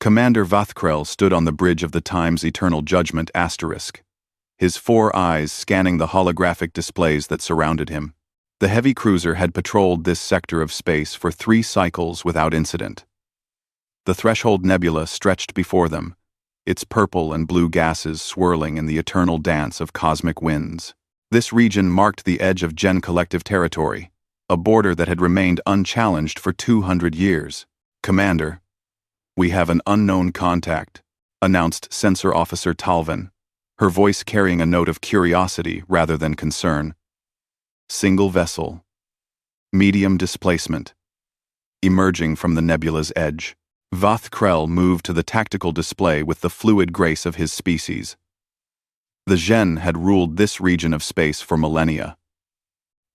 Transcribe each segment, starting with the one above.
Commander Vathkrel stood on the bridge of the Time's Eternal Judgment asterisk, his 4 eyes scanning the holographic displays that surrounded him. The heavy cruiser had patrolled this sector of space for 3 cycles without incident. The Threshold Nebula stretched before them, its purple and blue gases swirling in the eternal dance of cosmic winds. This region marked the edge of Gen Collective territory, a border that had remained unchallenged for 200 years. "Commander, we have an unknown contact," announced Sensor Officer Talvin, her voice carrying a note of curiosity rather than concern. "Single vessel. Medium displacement. Emerging from the nebula's edge." Vathkrel moved to the tactical display with the fluid grace of his species. The Gen had ruled this region of space for millennia.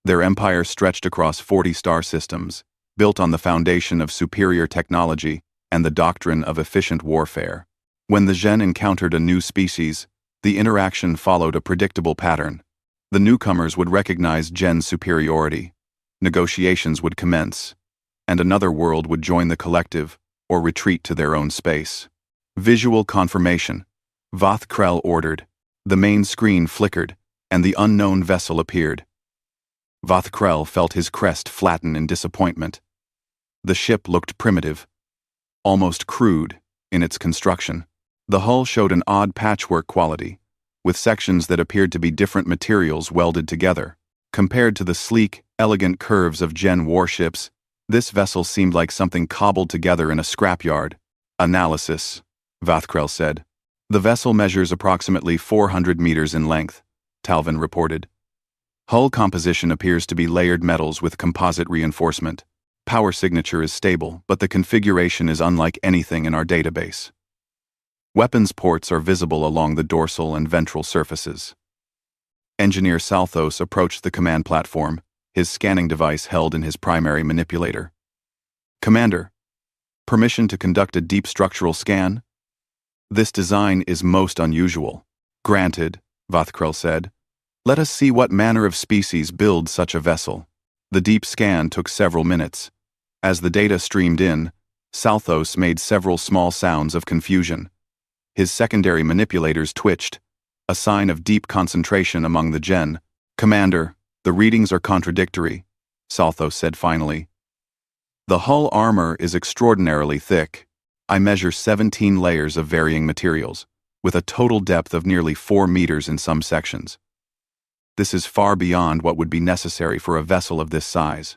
Their empire stretched across 40 star systems, built on the foundation of superior technology and the doctrine of efficient warfare. When the Gen encountered a new species, the interaction followed a predictable pattern. The newcomers would recognize Gen's superiority, negotiations would commence, and another world would join the collective or retreat to their own space. "Visual confirmation," Vathkrel ordered. The main screen flickered, and the unknown vessel appeared. Vathkrel felt his crest flatten in disappointment. The ship looked primitive, almost crude, in its construction. The hull showed an odd patchwork quality, with sections that appeared to be different materials welded together. Compared to the sleek, elegant curves of Gen warships, this vessel seemed like something cobbled together in a scrapyard. "Analysis," Vathkrel said. "The vessel measures approximately 400 meters in length," Talvin reported. "Hull composition appears to be layered metals with composite reinforcement. Power signature is stable, but the configuration is unlike anything in our database. Weapons ports are visible along the dorsal and ventral surfaces." Engineer Salthos approached the command platform, his scanning device held in his primary manipulator. "Commander, permission to conduct a deep structural scan? This design is most unusual." "Granted," Vathkrel said. "Let us see what manner of species builds such a vessel." The deep scan took several minutes. As the data streamed in, Salthos made several small sounds of confusion. His secondary manipulators twitched, a sign of deep concentration among the Gen. "Commander, the readings are contradictory," Salthos said finally. "The hull armor is extraordinarily thick. I measure 17 layers of varying materials, with a total depth of nearly 4 meters in some sections. This is far beyond what would be necessary for a vessel of this size."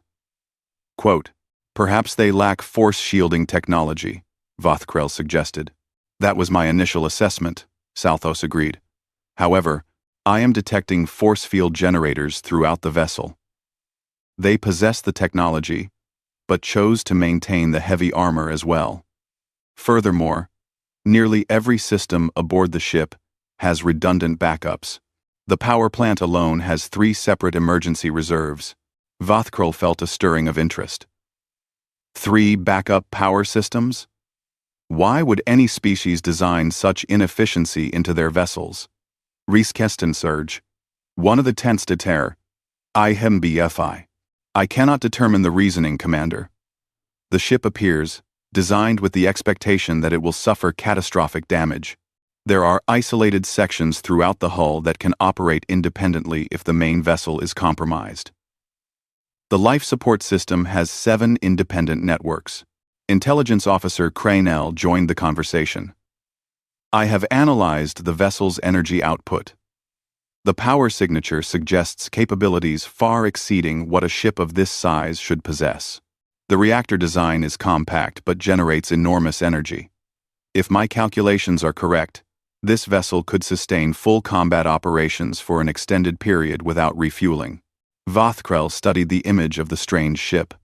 Quote, "Perhaps they lack force-shielding technology," Vathkrel suggested. "That was my initial assessment," Salthos agreed. "However, I am detecting force field generators throughout the vessel. They possess the technology, but chose to maintain the heavy armor as well. Furthermore, nearly every system aboard the ship has redundant backups. The power plant alone has 3 separate emergency reserves." Vathkrel felt a stirring of interest. 3 backup power systems? Why would any species design such inefficiency into their vessels? Riskesten surge. One of the tenths de terre. HFY. "I cannot determine the reasoning, Commander. The ship appears, designed with the expectation that it will suffer catastrophic damage. There are isolated sections throughout the hull that can operate independently if the main vessel is compromised. The life support system has 7 independent networks." Intelligence Officer Cranell joined the conversation. "I have analyzed the vessel's energy output. The power signature suggests capabilities far exceeding what a ship of this size should possess. The reactor design is compact but generates enormous energy. If my calculations are correct, this vessel could sustain full combat operations for an extended period without refueling." Vathkrel studied the image of the strange ship.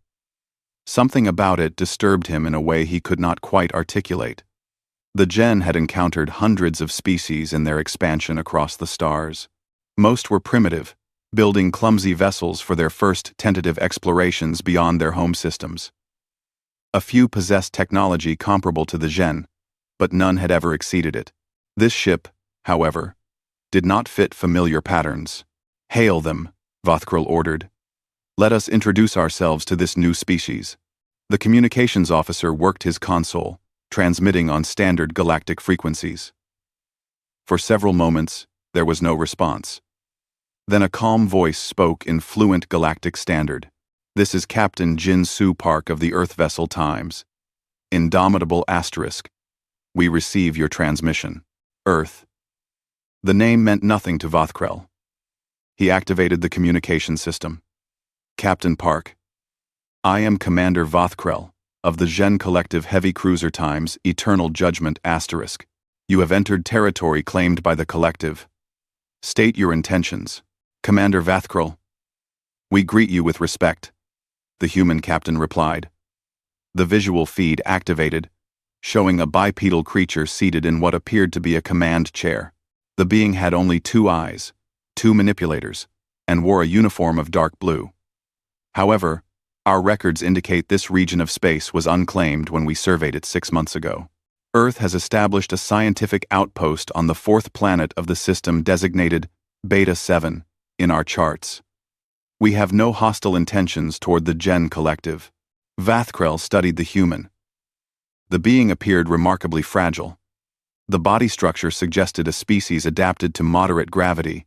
Something about it disturbed him in a way he could not quite articulate. The Gen had encountered hundreds of species in their expansion across the stars. Most were primitive, building clumsy vessels for their first tentative explorations beyond their home systems. A few possessed technology comparable to the Gen, but none had ever exceeded it. This ship, however, did not fit familiar patterns. "Hail them," Vathkrel ordered. "Let us introduce ourselves to this new species." The communications officer worked his console, transmitting on standard galactic frequencies. For several moments, there was no response. Then a calm voice spoke in fluent galactic standard. "This is Captain Jin Soo Park of the Earth vessel Times. Indomitable asterisk. We receive your transmission. Earth." The name meant nothing to Vothkrell. He activated the communication system. "Captain Park. I am Commander Vothkrell of the Gen Collective Heavy Cruiser Times Eternal Judgment asterisk. You have entered territory claimed by the Collective. State your intentions." "Commander Vothkrell. We greet you with respect," the human captain replied. The visual feed activated, showing a bipedal creature seated in what appeared to be a command chair. The being had only 2 eyes, 2 manipulators, and wore a uniform of dark blue. However, our records indicate this region of space was unclaimed when we surveyed it 6 months ago. Earth has established a scientific outpost on the 4th planet of the system designated Beta 7 in our charts. We have no hostile intentions toward the Gen Collective. Vothkrell studied the human. The being appeared remarkably fragile. The body structure suggested a species adapted to moderate gravity,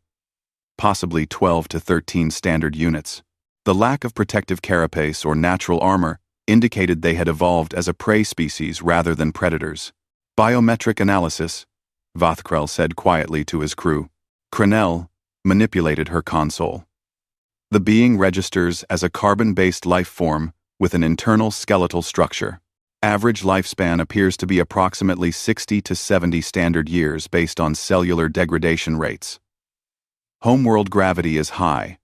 possibly 12 to 13 standard units. The lack of protective carapace or natural armor indicated they had evolved as a prey species rather than predators. "Biometric analysis," Vothkrell said quietly to his crew. Crenell manipulated her console. The being registers as a carbon-based life form with an internal skeletal structure. Average lifespan appears to be approximately 60 to 70 standard years based on cellular degradation rates. Homeworld gravity is high,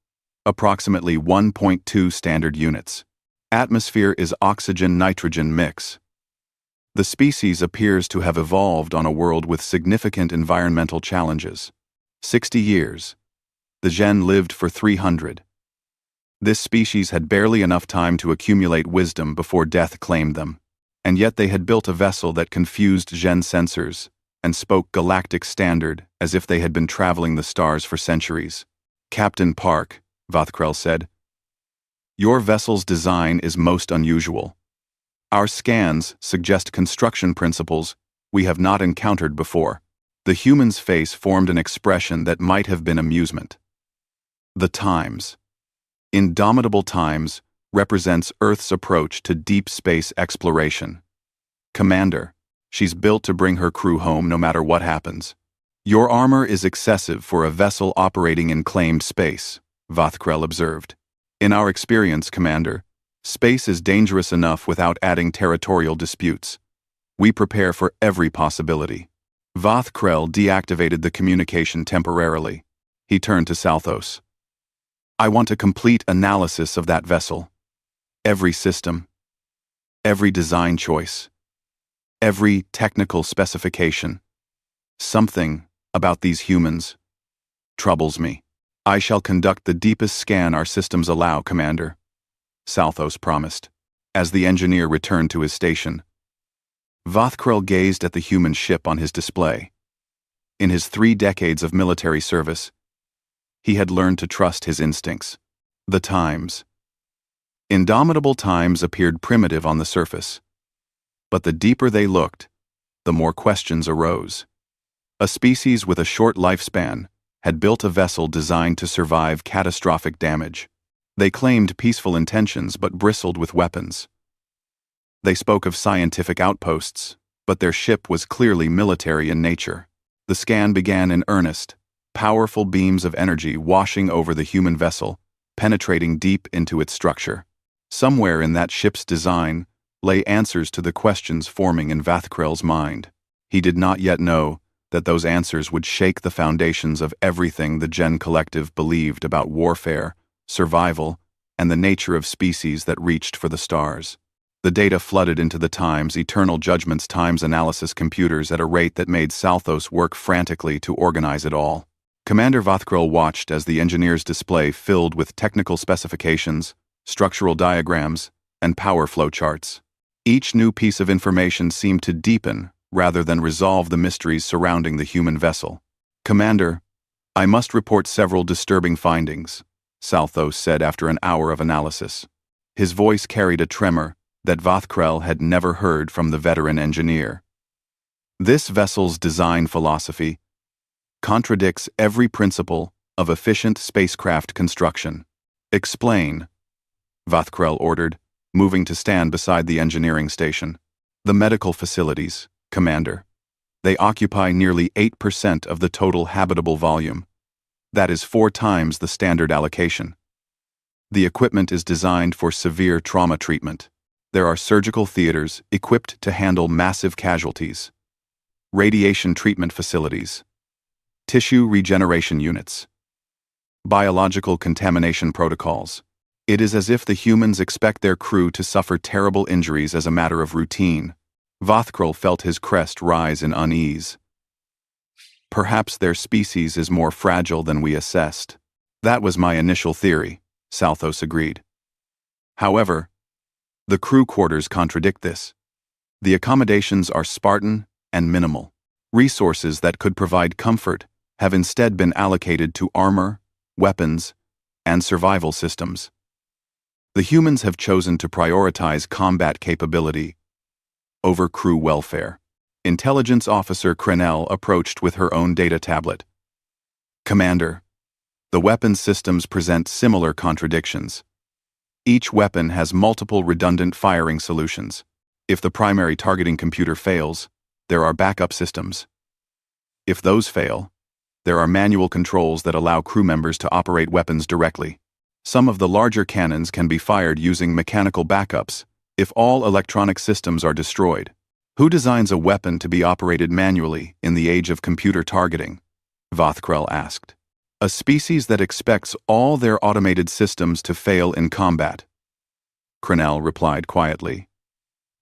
approximately 1.2 standard units. Atmosphere is oxygen-nitrogen mix. The species appears to have evolved on a world with significant environmental challenges. 60 years. The Gen lived for 300. This species had barely enough time to accumulate wisdom before death claimed them, and yet they had built a vessel that confused Gen sensors and spoke galactic standard as if they had been traveling the stars for centuries. "Captain Park," Vothkrell said, "your vessel's design is most unusual. Our scans suggest construction principles we have not encountered before." The human's face formed an expression that might have been amusement. "The Times. Indomitable Times represents Earth's approach to deep space exploration. Commander, she's built to bring her crew home no matter what happens. Your armor is excessive for a vessel operating in claimed space," Vothkrell observed. "In our experience, Commander, space is dangerous enough without adding territorial disputes. We prepare for every possibility." Vothkrell deactivated the communication temporarily. He turned to Salthos. "I want a complete analysis of that vessel. Every system, every design choice, every technical specification. Something about these humans troubles me." "I shall conduct the deepest scan our systems allow, Commander," Salthos promised. As the engineer returned to his station, Vothkrell gazed at the human ship on his display. In his 3 decades of military service, he had learned to trust his instincts. The Times. Indomitable Times appeared primitive on the surface, but the deeper they looked, the more questions arose. A species with a short lifespan had built a vessel designed to survive catastrophic damage. They claimed peaceful intentions but bristled with weapons. They spoke of scientific outposts, but their ship was clearly military in nature. The scan began in earnest, powerful beams of energy washing over the human vessel, penetrating deep into its structure. Somewhere in that ship's design lay answers to the questions forming in Vothkrell's mind. He did not yet know that those answers would shake the foundations of everything the Gen Collective believed about warfare, survival, and the nature of species that reached for the stars. The data flooded into the Times Eternal Judgment's times analysis computers at a rate that made Salthos work frantically to organize it all. Commander Vothkrell watched as the engineer's display filled with technical specifications, structural diagrams, and power flow charts. Each new piece of information seemed to deepen rather than resolve the mysteries surrounding the human vessel. "Commander, I must report several disturbing findings," Salthos said after an hour of analysis. His voice carried a tremor that Vathkrel had never heard from the veteran engineer. This vessel's design philosophy contradicts every principle of efficient spacecraft construction. Explain, Vathkrel ordered, moving to stand beside the engineering station. The medical facilities, Commander. They occupy nearly 8% of the total habitable volume. That is 4 times the standard allocation. The equipment is designed for severe trauma treatment. There are surgical theaters equipped to handle massive casualties, radiation treatment facilities, tissue regeneration units, biological contamination protocols. It is as if the humans expect their crew to suffer terrible injuries as a matter of routine. Vathkrel felt his crest rise in unease. Perhaps their species is more fragile than we assessed. That was my initial theory, Salthos agreed. However, the crew quarters contradict this. The accommodations are Spartan and minimal. Resources that could provide comfort have instead been allocated to armor, weapons, and survival systems. The humans have chosen to prioritize combat capability over crew welfare. Intelligence Officer Crenell approached with her own data tablet. Commander, the weapons systems present similar contradictions. Each weapon has multiple redundant firing solutions. If the primary targeting computer fails, there are backup systems. If those fail, there are manual controls that allow crew members to operate weapons directly. Some of the larger cannons can be fired using mechanical backups if all electronic systems are destroyed. Who designs a weapon to be operated manually in the age of computer targeting? Vathkrel asked. A species that expects all their automated systems to fail in combat. Crenell replied quietly.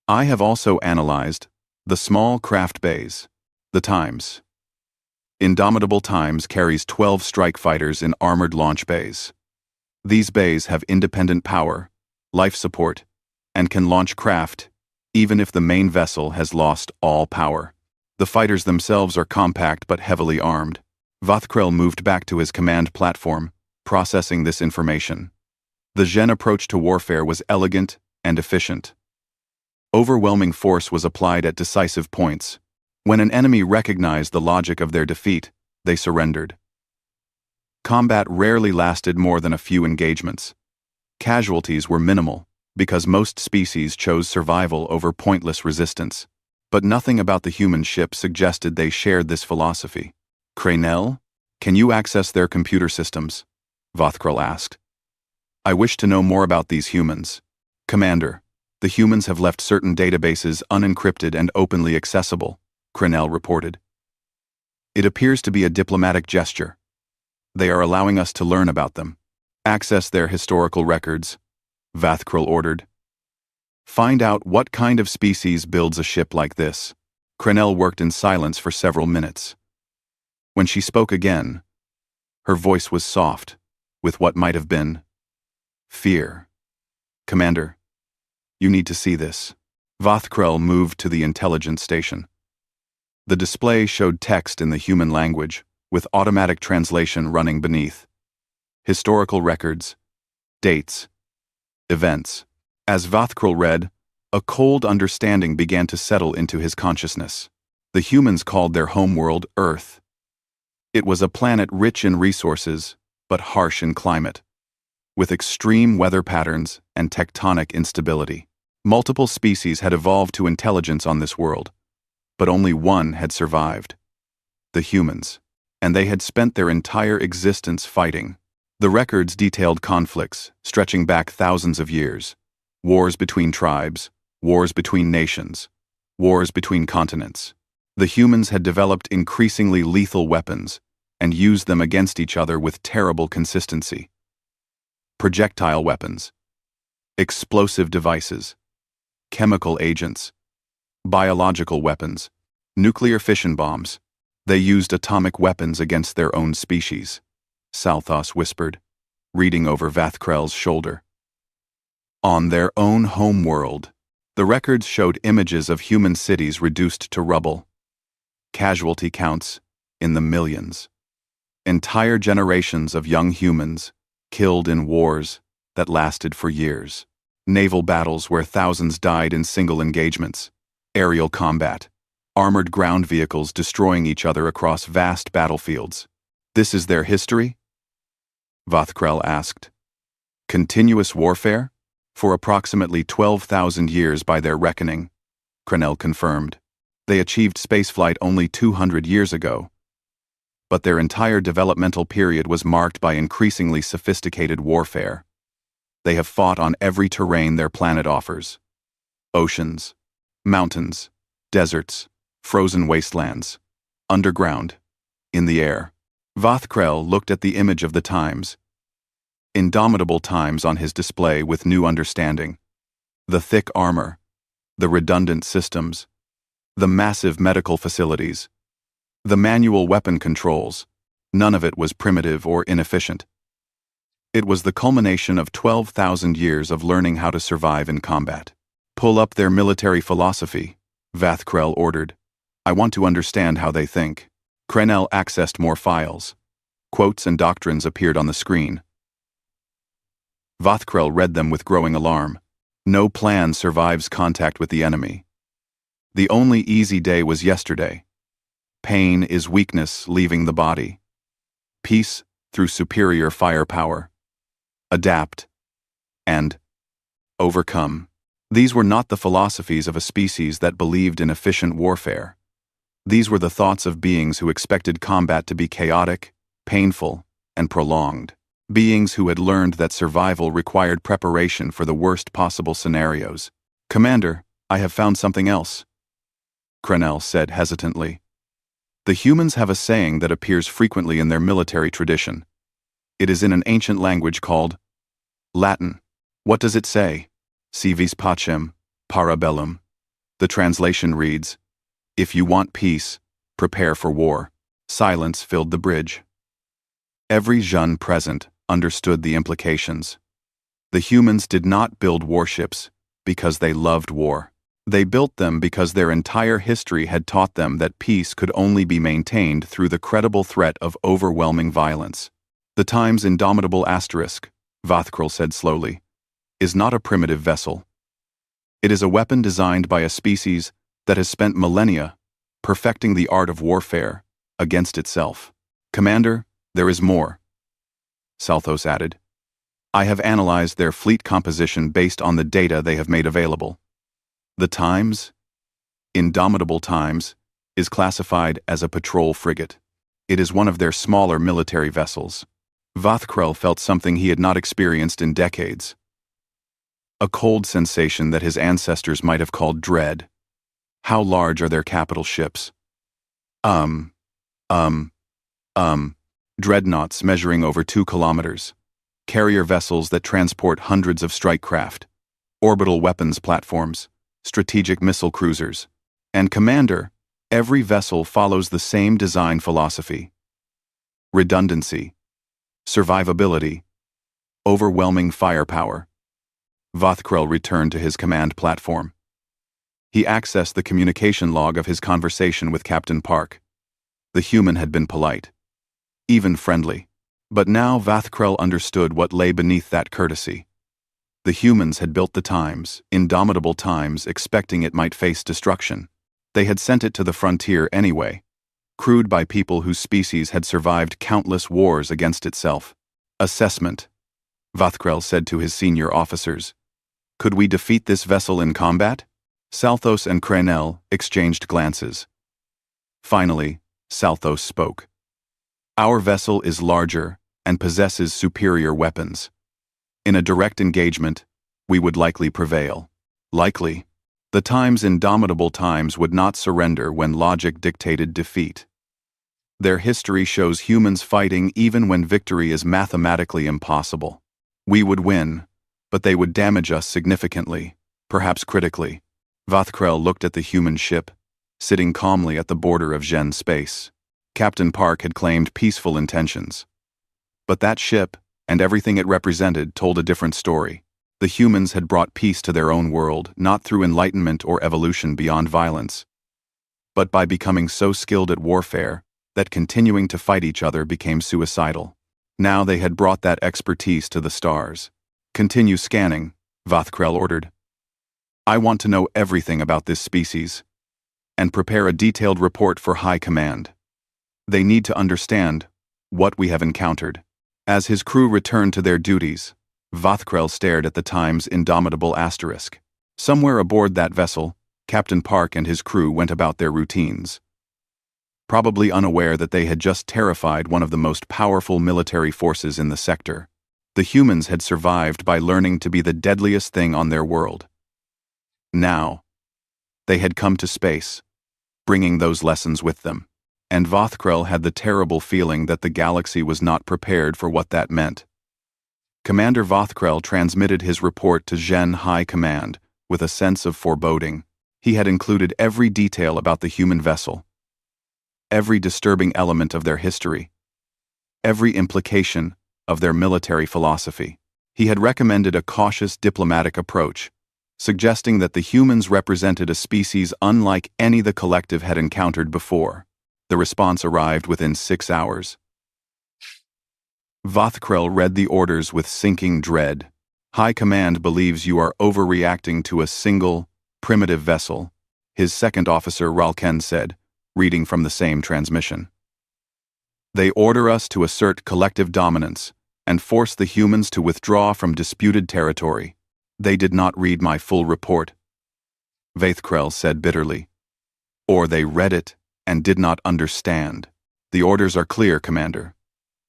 I have also analyzed the small craft bays, the Times. Indomitable Times carries 12 strike fighters in armored launch bays. These bays have independent power, life support, and can launch craft even if the main vessel has lost all power. The fighters themselves are compact but heavily armed. Vathkrel moved back to his command platform, processing this information. The Gen approach to warfare was elegant and efficient. Overwhelming force was applied at decisive points. When an enemy recognized the logic of their defeat, they surrendered. Combat rarely lasted more than a few engagements. Casualties were minimal, because most species chose survival over pointless resistance. But nothing about the human ship suggested they shared this philosophy. Crenell, can you access their computer systems? Vathkrel asked. I wish to know more about these humans. Commander, the humans have left certain databases unencrypted and openly accessible, Crenell reported. It appears to be a diplomatic gesture. They are allowing us to learn about them. Access their historical records, Vathkrel ordered. Find out what kind of species builds a ship like this. Crenell worked in silence for several minutes. When she spoke again, her voice was soft, with what might have been fear. Commander, you need to see this. Vathkrel moved to the intelligence station. The display showed text in the human language, with automatic translation running beneath. Historical records, dates, events. As Vathkrel read, a cold understanding began to settle into his consciousness. The humans called their homeworld Earth. It was a planet rich in resources, but harsh in climate, with extreme weather patterns and tectonic instability. Multiple species had evolved to intelligence on this world, but only one had survived: the humans, and they had spent their entire existence fighting. The records detailed conflicts stretching back thousands of years, wars between tribes, wars between nations, wars between continents. The humans had developed increasingly lethal weapons and used them against each other with terrible consistency. Projectile weapons, explosive devices, chemical agents, biological weapons, nuclear fission bombs. They used atomic weapons against their own species, Salthos whispered, reading over Vathkrel's shoulder. On their own homeworld, the records showed images of human cities reduced to rubble. Casualty counts in the millions. Entire generations of young humans killed in wars that lasted for years. naval battles where thousands died in single engagements, aerial combat, armored ground vehicles destroying each other across vast battlefields. This is their history? Vathkrel asked. Continuous warfare? For approximately 12,000 years by their reckoning, Crenell confirmed. They achieved spaceflight only 200 years ago. But their entire developmental period was marked by increasingly sophisticated warfare. They have fought on every terrain their planet offers. Oceans, mountains, deserts, frozen wastelands, underground, in the air. Vathkrel looked at the image of the times. Indomitable times on his display with new understanding. The thick armor, the redundant systems, the massive medical facilities, the manual weapon controls, none of it was primitive or inefficient. It was the culmination of 12,000 years of learning how to survive in combat. Pull up their military philosophy, Vathkrel ordered. I want to understand how they think. Crenell accessed more files. Quotes and doctrines appeared on the screen. Vathkrel read them with growing alarm. No plan survives contact with the enemy. The only easy day was yesterday. Pain is weakness leaving the body. Peace through superior firepower. Adapt. And overcome. These were not the philosophies of a species that believed in efficient warfare. These were the thoughts of beings who expected combat to be chaotic, painful, and prolonged. Beings who had learned that survival required preparation for the worst possible scenarios. Commander, I have found something else, Crenell said hesitantly. The humans have a saying that appears frequently in their military tradition. It is in an ancient language called Latin. What does it say? Si vis pacem, para bellum. The translation reads, If you want peace, prepare for war. Silence filled the bridge. Every jeune present understood the implications. The humans did not build warships because they loved war. They built them because their entire history had taught them that peace could only be maintained through the credible threat of overwhelming violence. The Time's indomitable asterisk, Vathkrel said slowly, is not a primitive vessel. It is a weapon designed by a species that has spent millennia perfecting the art of warfare against itself. Commander, there is more, Salthos added. I have analyzed their fleet composition based on the data they have made available. The Times, Indomitable Times, is classified as a patrol frigate. It is one of their smaller military vessels. Vathkrel felt something he had not experienced in decades. A cold sensation that his ancestors might have called dread. How large are their capital ships? Dreadnoughts measuring over 2 kilometers. Carrier vessels that transport hundreds of strike craft. Orbital weapons platforms. Strategic missile cruisers. And Commander, every vessel follows the same design philosophy. Redundancy. Survivability. Overwhelming firepower. Vathkrel returned to his command platform. He accessed the communication log of his conversation with Captain Park. The human had been polite. Even friendly. But now Vathkrel understood what lay beneath that courtesy. The humans had built the Times, Indomitable Times, expecting it might face destruction. They had sent it to the frontier anyway, crewed by people whose species had survived countless wars against itself. Assessment, Vathkrel said to his senior officers. Could we defeat this vessel in combat? Salthos and Crenell exchanged glances. Finally, Salthos spoke. Our vessel is larger and possesses superior weapons. In a direct engagement, we would likely prevail. Likely. The Time's Indomitable Times would not surrender when logic dictated defeat. Their history shows humans fighting even when victory is mathematically impossible. We would win, but they would damage us significantly, perhaps critically. Vathkrel looked at the human ship, sitting calmly at the border of Gen space. Captain Park had claimed peaceful intentions. But that ship, and everything it represented, told a different story. The humans had brought peace to their own world, not through enlightenment or evolution beyond violence, but by becoming so skilled at warfare that continuing to fight each other became suicidal. Now they had brought that expertise to the stars. Continue scanning, Vothkrel ordered. I want to know everything about this species, and prepare a detailed report for High Command. They need to understand what we have encountered. As his crew returned to their duties, Vothkrel stared at the Time's indomitable asterisk. Somewhere aboard that vessel, Captain Park and his crew went about their routines, probably unaware that they had just terrified one of the most powerful military forces in the sector. The humans had survived by learning to be the deadliest thing on their world. Now, they had come to space, bringing those lessons with them. And Vothkrel had the terrible feeling that the galaxy was not prepared for what that meant. Commander Vothkrel transmitted his report to Zhen High Command with a sense of foreboding. He had included every detail about the human vessel, every disturbing element of their history, every implication of their military philosophy. He had recommended a cautious diplomatic approach, suggesting that the humans represented a species unlike any the collective had encountered before. The response arrived within 6 hours. Vothkrel read the orders with sinking dread. High Command believes you are overreacting to a single, primitive vessel, his second officer Ralken said, reading from the same transmission. They order us to assert collective dominance and force the humans to withdraw from disputed territory. They did not read my full report, Vothkrel said bitterly. Or they read it and did not understand. The orders are clear, Commander.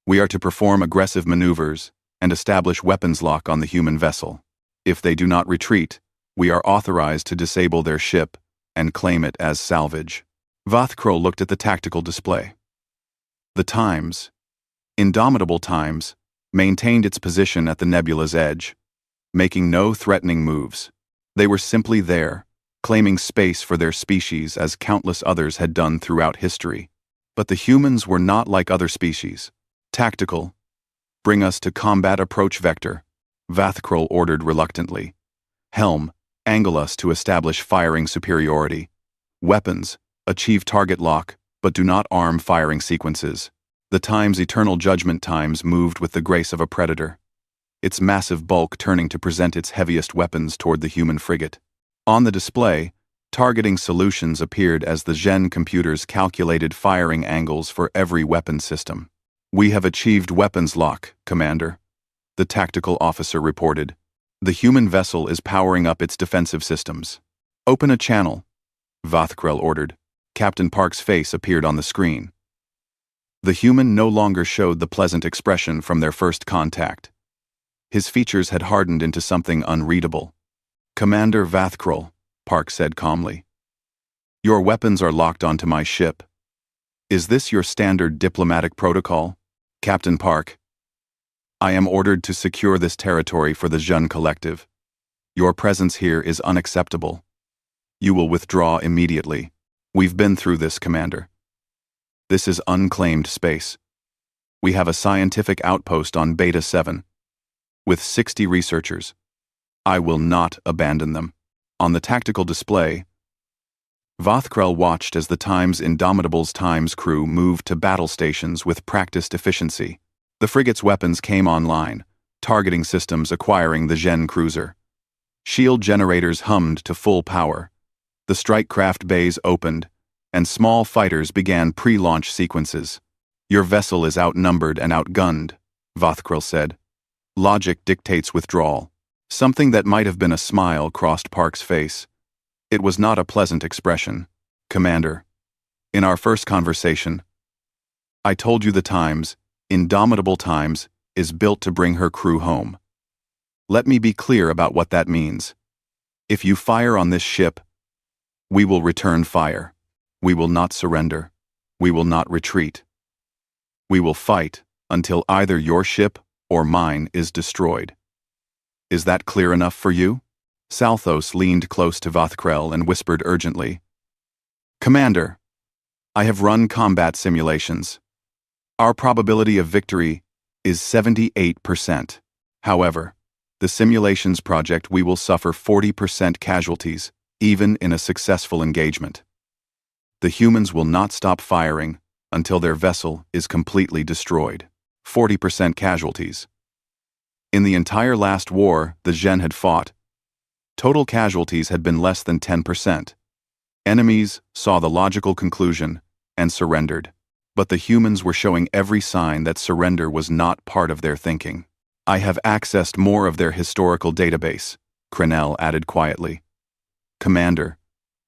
We are to perform aggressive maneuvers and establish weapons lock on the human vessel. If they do not retreat, we are authorized to disable their ship and claim it as salvage. Vothkrel looked at the tactical display. The Times, indomitable Times, maintained its position at the nebula's edge, making no threatening moves. They were simply there, claiming space for their species as countless others had done throughout history. But the humans were not like other species. Tactical. Bring us to combat approach vector, Vothkrel ordered reluctantly. Helm, angle us to establish firing superiority. Weapons, achieve target lock, but do not arm firing sequences. The Time's eternal judgment Times moved with the grace of a predator, its massive bulk turning to present its heaviest weapons toward the human frigate. On the display, targeting solutions appeared as the Zhen computers calculated firing angles for every weapon system. We have achieved weapons lock, Commander, the tactical officer reported. The human vessel is powering up its defensive systems. Open a channel, Vothkrel ordered. Captain Park's face appeared on the screen. The human no longer showed the pleasant expression from their first contact. His features had hardened into something unreadable. Commander Vothkrel, Park said calmly. Your weapons are locked onto my ship. Is this your standard diplomatic protocol, Captain Park? I am ordered to secure this territory for the Zhen Collective. Your presence here is unacceptable. You will withdraw immediately. We've been through this, Commander. This is unclaimed space. We have a scientific outpost on Beta 7, with 60 researchers. I will not abandon them. On the tactical display, Vothkrel watched as the Time's Indomitable's Times crew moved to battle stations with practiced efficiency. The frigate's weapons came online, targeting systems acquiring the Zhen cruiser. Shield generators hummed to full power. The strike craft bays opened, and small fighters began pre-launch sequences. Your vessel is outnumbered and outgunned, Vothkrel said. Logic dictates withdrawal. Something that might have been a smile crossed Park's face. It was not a pleasant expression. Commander, in our first conversation, I told you the Times, Indomitable Times, is built to bring her crew home. Let me be clear about what that means. If you fire on this ship, we will return fire. We will not surrender. We will not retreat. We will fight until either your ship or mine is destroyed. Is that clear enough for you? Salthos leaned close to Vothkrel and whispered urgently. Commander, I have run combat simulations. Our probability of victory is 78%. However, the simulations project we will suffer 40% casualties, even in a successful engagement. The humans will not stop firing until their vessel is completely destroyed. 40% casualties. In the entire last war the Zhen had fought, Total casualties had been less than 10%. Enemies saw the logical conclusion and surrendered. But the humans were showing every sign that surrender was not part of their thinking. I have accessed more of their historical database, Crenell added quietly. Commander,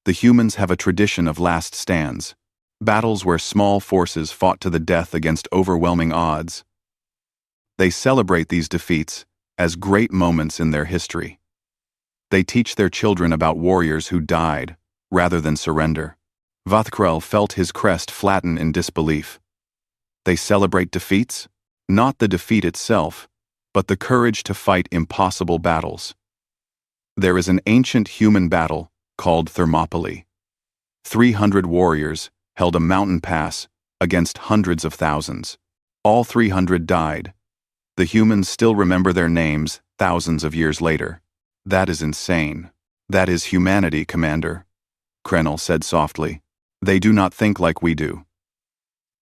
the humans have a tradition of last stands, battles where small forces fought to the death against overwhelming odds. They celebrate these defeats as great moments in their history. They teach their children about warriors who died rather than surrender. Vathkrel felt his crest flatten in disbelief. They celebrate defeats? Not the defeat itself, but the courage to fight impossible battles. There is an ancient human battle called Thermopylae. 300 warriors held a mountain pass against hundreds of thousands. All 300 died. The humans still remember their names thousands of years later. That is insane. That is humanity, Commander, Crenell said softly. They do not think like we do.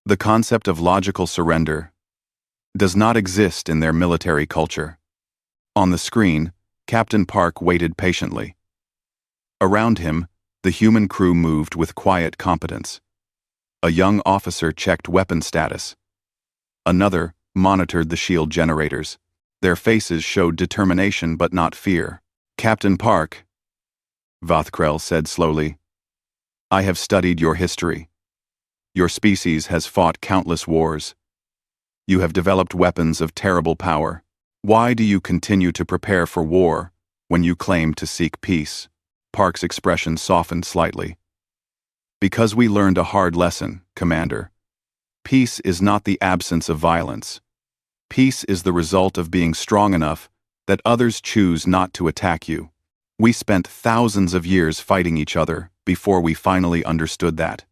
The concept of logical surrender does not exist in their military culture. On the screen, Captain Park waited patiently. Around him, the human crew moved with quiet competence. A young officer checked weapon status. Another monitored the shield generators. Their faces showed determination but not fear. Captain Park, Vathkrel said slowly, I have studied your history. Your species has fought countless wars. You have developed weapons of terrible power. Why do you continue to prepare for war when you claim to seek peace? Park's expression softened slightly. Because we learned a hard lesson, Commander. Peace is not the absence of violence. Peace is the result of being strong enough that others choose not to attack you. We spent thousands of years fighting each other before we finally understood that.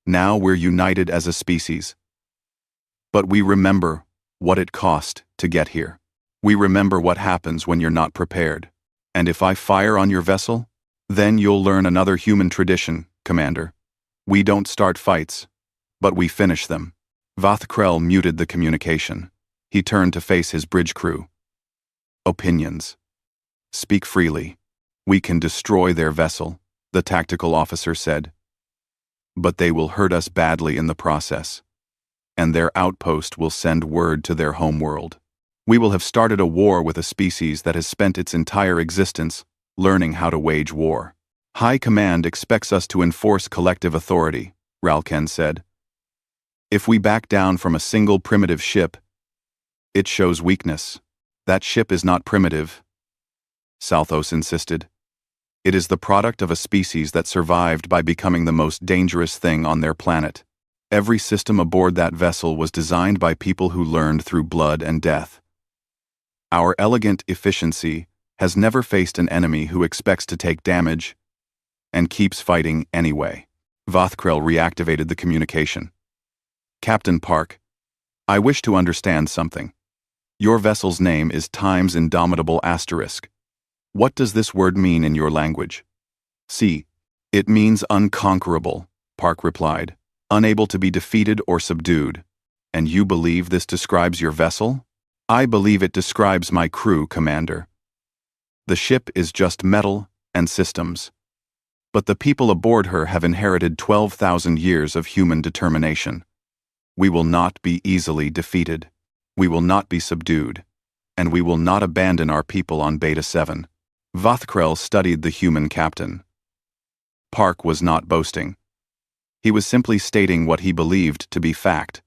Now we're united as a species. But we remember what it cost to get here. We remember what happens when you're not prepared. And if I fire on your vessel, then you'll learn another human tradition, Commander. We don't start fights, but we finish them. Vathkrel muted the communication. He turned to face his bridge crew. Opinions. Speak freely. We can destroy their vessel, the tactical officer said. But they will hurt us badly in the process. And their outpost will send word to their homeworld. We will have started a war with a species that has spent its entire existence learning how to wage war. High Command expects us to enforce collective authority, Ralken said. If we back down from a single primitive ship, it shows weakness. That ship is not primitive, Salthos insisted. It is the product of a species that survived by becoming the most dangerous thing on their planet. Every system aboard that vessel was designed by people who learned through blood and death. Our elegant efficiency has never faced an enemy who expects to take damage and keeps fighting anyway. Vathkrel reactivated the communication. Captain Park, I wish to understand something. Your vessel's name is Time's Indomitable Asterisk. What does this word mean in your language? See, it means unconquerable, Park replied, unable to be defeated or subdued. And you believe this describes your vessel? I believe it describes my crew, Commander. The ship is just metal and systems. But the people aboard her have inherited 12,000 years of human determination. We will not be easily defeated. We will not be subdued. And we will not abandon our people on Beta 7. Vathkrel studied the human captain. Park was not boasting. He was simply stating what he believed to be fact.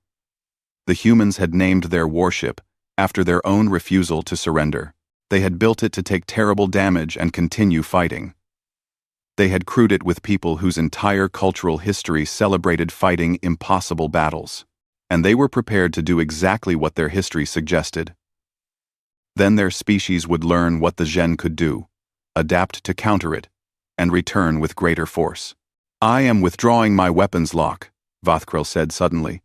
The humans had named their warship after their own refusal to surrender. They had built it to take terrible damage and continue fighting. They had crewed it with people whose entire cultural history celebrated fighting impossible battles. And they were prepared to do exactly what their history suggested. Then their species would learn what the Gen could do, adapt to counter it, and return with greater force. I am withdrawing my weapons lock, Vathkrel said suddenly.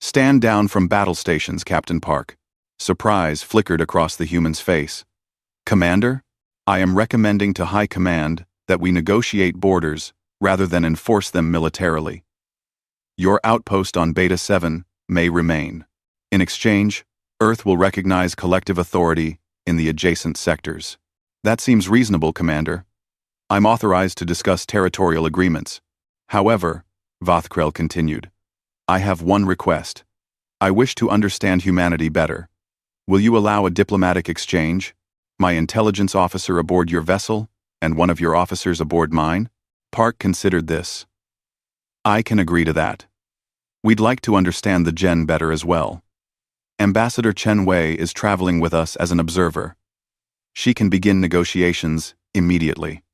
Stand down from battle stations, Captain Park. Surprise flickered across the human's face. Commander, I am recommending to High Command that we negotiate borders rather than enforce them militarily. Your outpost on Beta 7 may remain. In exchange, Earth will recognize collective authority in the adjacent sectors. That seems reasonable, Commander. I'm authorized to discuss territorial agreements. However, Vothkrel continued, I have one request. I wish to understand humanity better. Will you allow a diplomatic exchange? My intelligence officer aboard your vessel, and one of your officers aboard mine? Park considered this. I can agree to that. We'd like to understand the Gen better as well. Ambassador Chen Wei is traveling with us as an observer. She can begin negotiations immediately.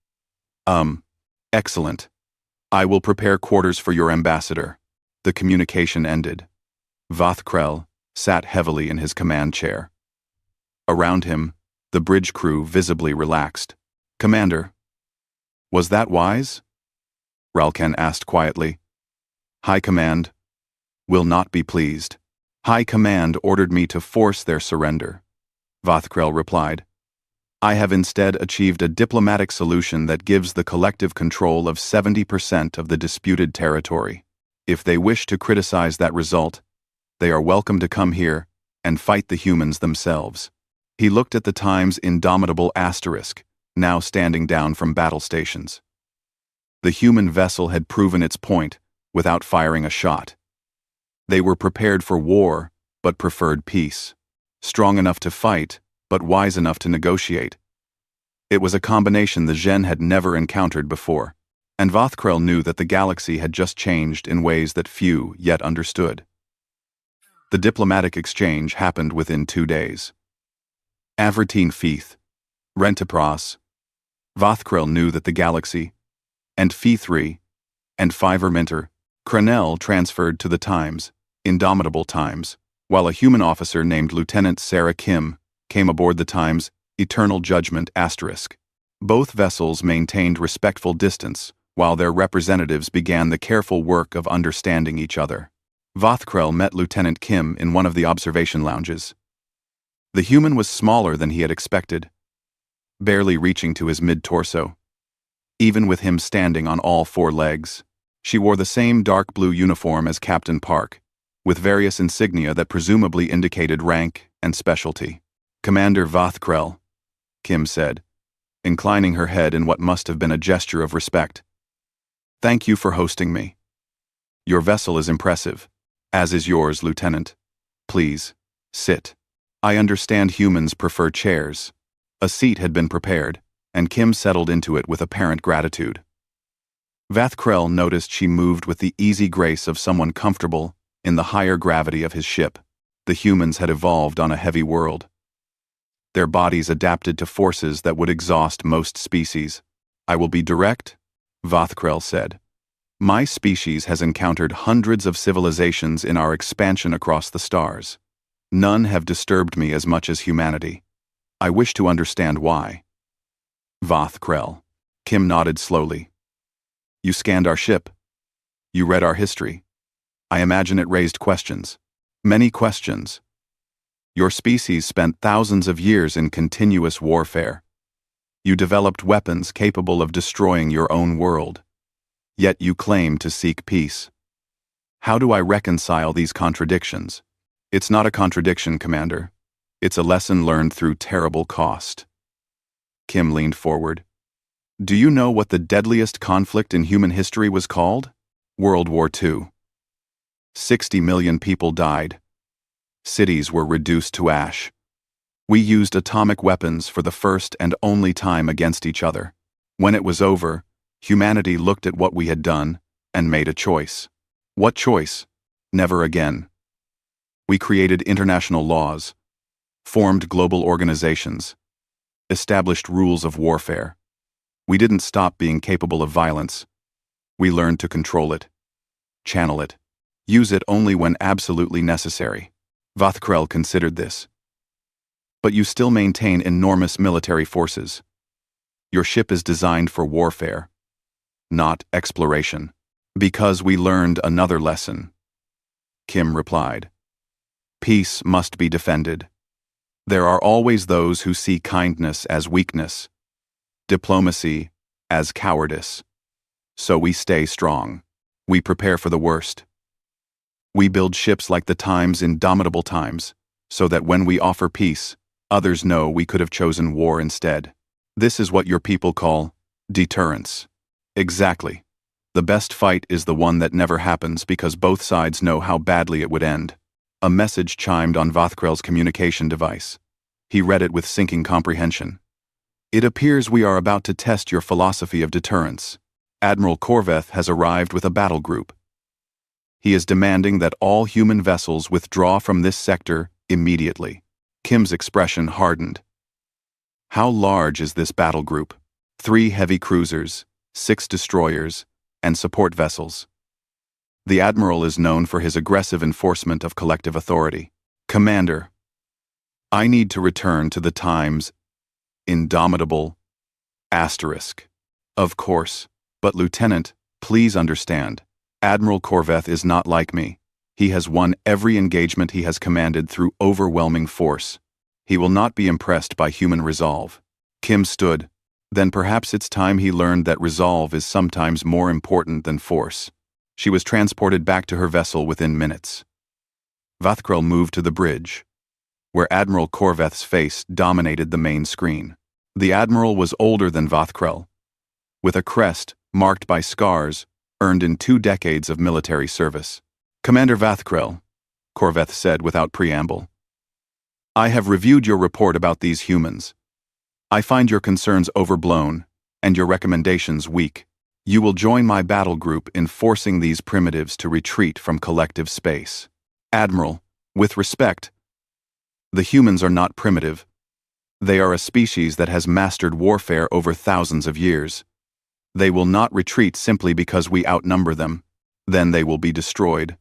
Excellent. I will prepare quarters for your ambassador. The communication ended. Vothkrel sat heavily in his command chair. Around him, the bridge crew visibly relaxed. Commander, was that wise? Ralkan asked quietly. High Command will not be pleased. High Command ordered me to force their surrender. Vothkrel replied. I have instead achieved a diplomatic solution that gives the collective control of 70% of the disputed territory. If they wish to criticize that result, they are welcome to come here and fight the humans themselves. He looked at the Time's indomitable asterisk, now standing down from battle stations. The human vessel had proven its point without firing a shot. They were prepared for war, but preferred peace. Strong enough to fight, but wise enough to negotiate. It was a combination the Gen had never encountered before, and Vothkrel knew that the galaxy had just changed in ways that few yet understood. The diplomatic exchange happened within 2 days. Avertine Feith, Rentipros, Vothkrel knew that the galaxy, and Feithri, and Fiverminter, Crenell transferred to the Times, Indomitable Times, while a human officer named Lieutenant Sarah Kim came aboard the Times Eternal Judgment asterisk. Both vessels maintained respectful distance while their representatives began the careful work of understanding each other. Vothkrel met Lieutenant Kim in one of the observation lounges. The human was smaller than he had expected, barely reaching to his mid-torso. Even with him standing on all 4 legs, she wore the same dark blue uniform as Captain Park, with various insignia that presumably indicated rank and specialty. Commander Vothkrel, Kim said, inclining her head in what must have been a gesture of respect. Thank you for hosting me. Your vessel is impressive, as is yours, Lieutenant. Please, sit. I understand humans prefer chairs. A seat had been prepared, and Kim settled into it with apparent gratitude. Vothkrel noticed she moved with the easy grace of someone comfortable in the higher gravity of his ship. The humans had evolved on a heavy world. Their bodies adapted to forces that would exhaust most species. I will be direct, Vothkrel said. My species has encountered hundreds of civilizations in our expansion across the stars. None have disturbed me as much as humanity. I wish to understand why. Vothkrel. Kim nodded slowly. You scanned our ship. You read our history. I imagine it raised questions. Many questions. Your species spent thousands of years in continuous warfare. You developed weapons capable of destroying your own world. Yet you claim to seek peace. How do I reconcile these contradictions? It's not a contradiction, Commander. It's a lesson learned through terrible cost. Kim leaned forward. Do you know what the deadliest conflict in human history was called? World War II. 60 million people died. Cities were reduced to ash. We used atomic weapons for the first and only time against each other. When it was over, humanity looked at what we had done and made a choice. What choice? Never again. We created international laws, formed global organizations, established rules of warfare. We didn't stop being capable of violence. We learned to control it, channel it, use it only when absolutely necessary. Vothkrel considered this. But you still maintain enormous military forces. Your ship is designed for warfare, not exploration. Because we learned another lesson. Kim replied. Peace must be defended. There are always those who see kindness as weakness, diplomacy as cowardice. So we stay strong. We prepare for the worst. We build ships like the Time's Indomitable Times, so that when we offer peace, others know we could have chosen war instead. This is what your people call deterrence. Exactly. The best fight is the one that never happens because both sides know how badly it would end. A message chimed on Vothkrel's communication device. He read it with sinking comprehension. It appears we are about to test your philosophy of deterrence. Admiral Korveth has arrived with a battle group. He is demanding that all human vessels withdraw from this sector immediately. Kim's expression hardened. How large is this battle group? 3 heavy cruisers, 6 destroyers, and support vessels. The Admiral is known for his aggressive enforcement of collective authority. Commander, I need to return to the Times. Indomitable. Asterisk. Of course, but Lieutenant, please understand. Admiral Korveth is not like me. He has won every engagement he has commanded through overwhelming force. He will not be impressed by human resolve. Kim stood. Then perhaps it's time he learned that resolve is sometimes more important than force. She was transported back to her vessel within minutes. Vothkrel moved to the bridge, where Admiral Korveth's face dominated the main screen. The Admiral was older than Vothkrel, with a crest marked by scars earned in 2 decades of military service. Commander Vothkrel, Korveth said without preamble, I have reviewed your report about these humans. I find your concerns overblown and your recommendations weak. You will join my battle group in forcing these primitives to retreat from collective space. Admiral, with respect, the humans are not primitive. They are a species that has mastered warfare over thousands of years. They will not retreat simply because we outnumber them. Then they will be destroyed.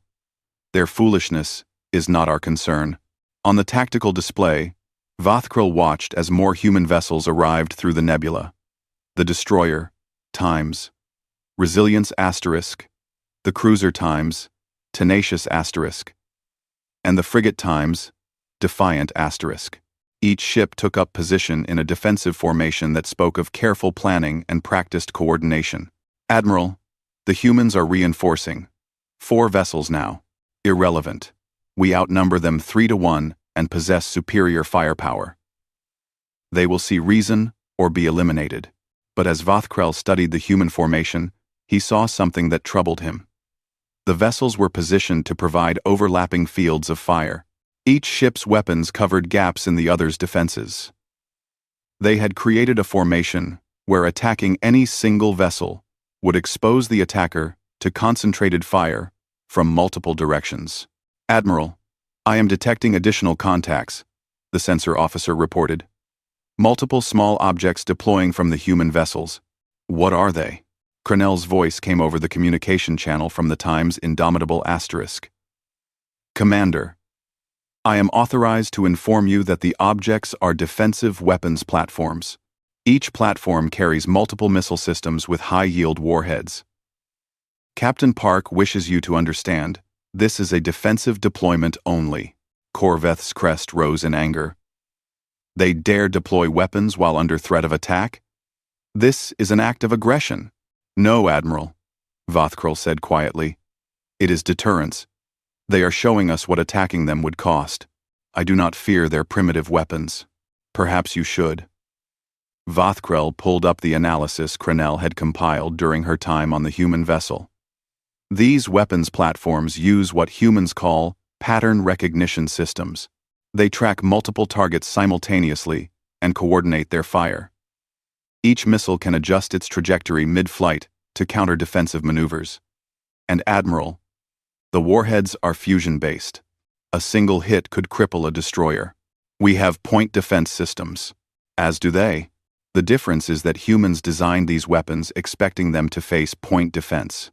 Their foolishness is not our concern. On the tactical display, Vothkrel watched as more human vessels arrived through the nebula. The destroyer, Times, Resilience Asterisk, the cruiser Times, Tenacious Asterisk, and the frigate Times, Defiant Asterisk. Each ship took up position in a defensive formation that spoke of careful planning and practiced coordination. Admiral, the humans are reinforcing. 4 vessels now. Irrelevant. We outnumber them 3-1 and possess superior firepower. They will see reason or be eliminated. But as Vothkrel studied the human formation, he saw something that troubled him. The vessels were positioned to provide overlapping fields of fire. Each ship's weapons covered gaps in the other's defenses. They had created a formation where attacking any single vessel would expose the attacker to concentrated fire from multiple directions. Admiral, I am detecting additional contacts, the sensor officer reported. Multiple small objects deploying from the human vessels. What are they? Crenell's voice came over the communication channel from the Times Indomitable Asterisk. Commander, I am authorized to inform you that the objects are defensive weapons platforms. Each platform carries multiple missile systems with high-yield warheads. Captain Park wishes you to understand, this is a defensive deployment only. Korveth's crest rose in anger. They dare deploy weapons while under threat of attack? This is an act of aggression. No, Admiral, Vothkrel said quietly. It is deterrence. They are showing us what attacking them would cost. I do not fear their primitive weapons. Perhaps you should. Vothkrel pulled up the analysis Crenell had compiled during her time on the human vessel. These weapons platforms use what humans call pattern recognition systems. They track multiple targets simultaneously and coordinate their fire. Each missile can adjust its trajectory mid-flight to counter defensive maneuvers. And Admiral, the warheads are fusion-based. A single hit could cripple a destroyer. We have point defense systems, as do they. The difference is that humans designed these weapons expecting them to face point defense.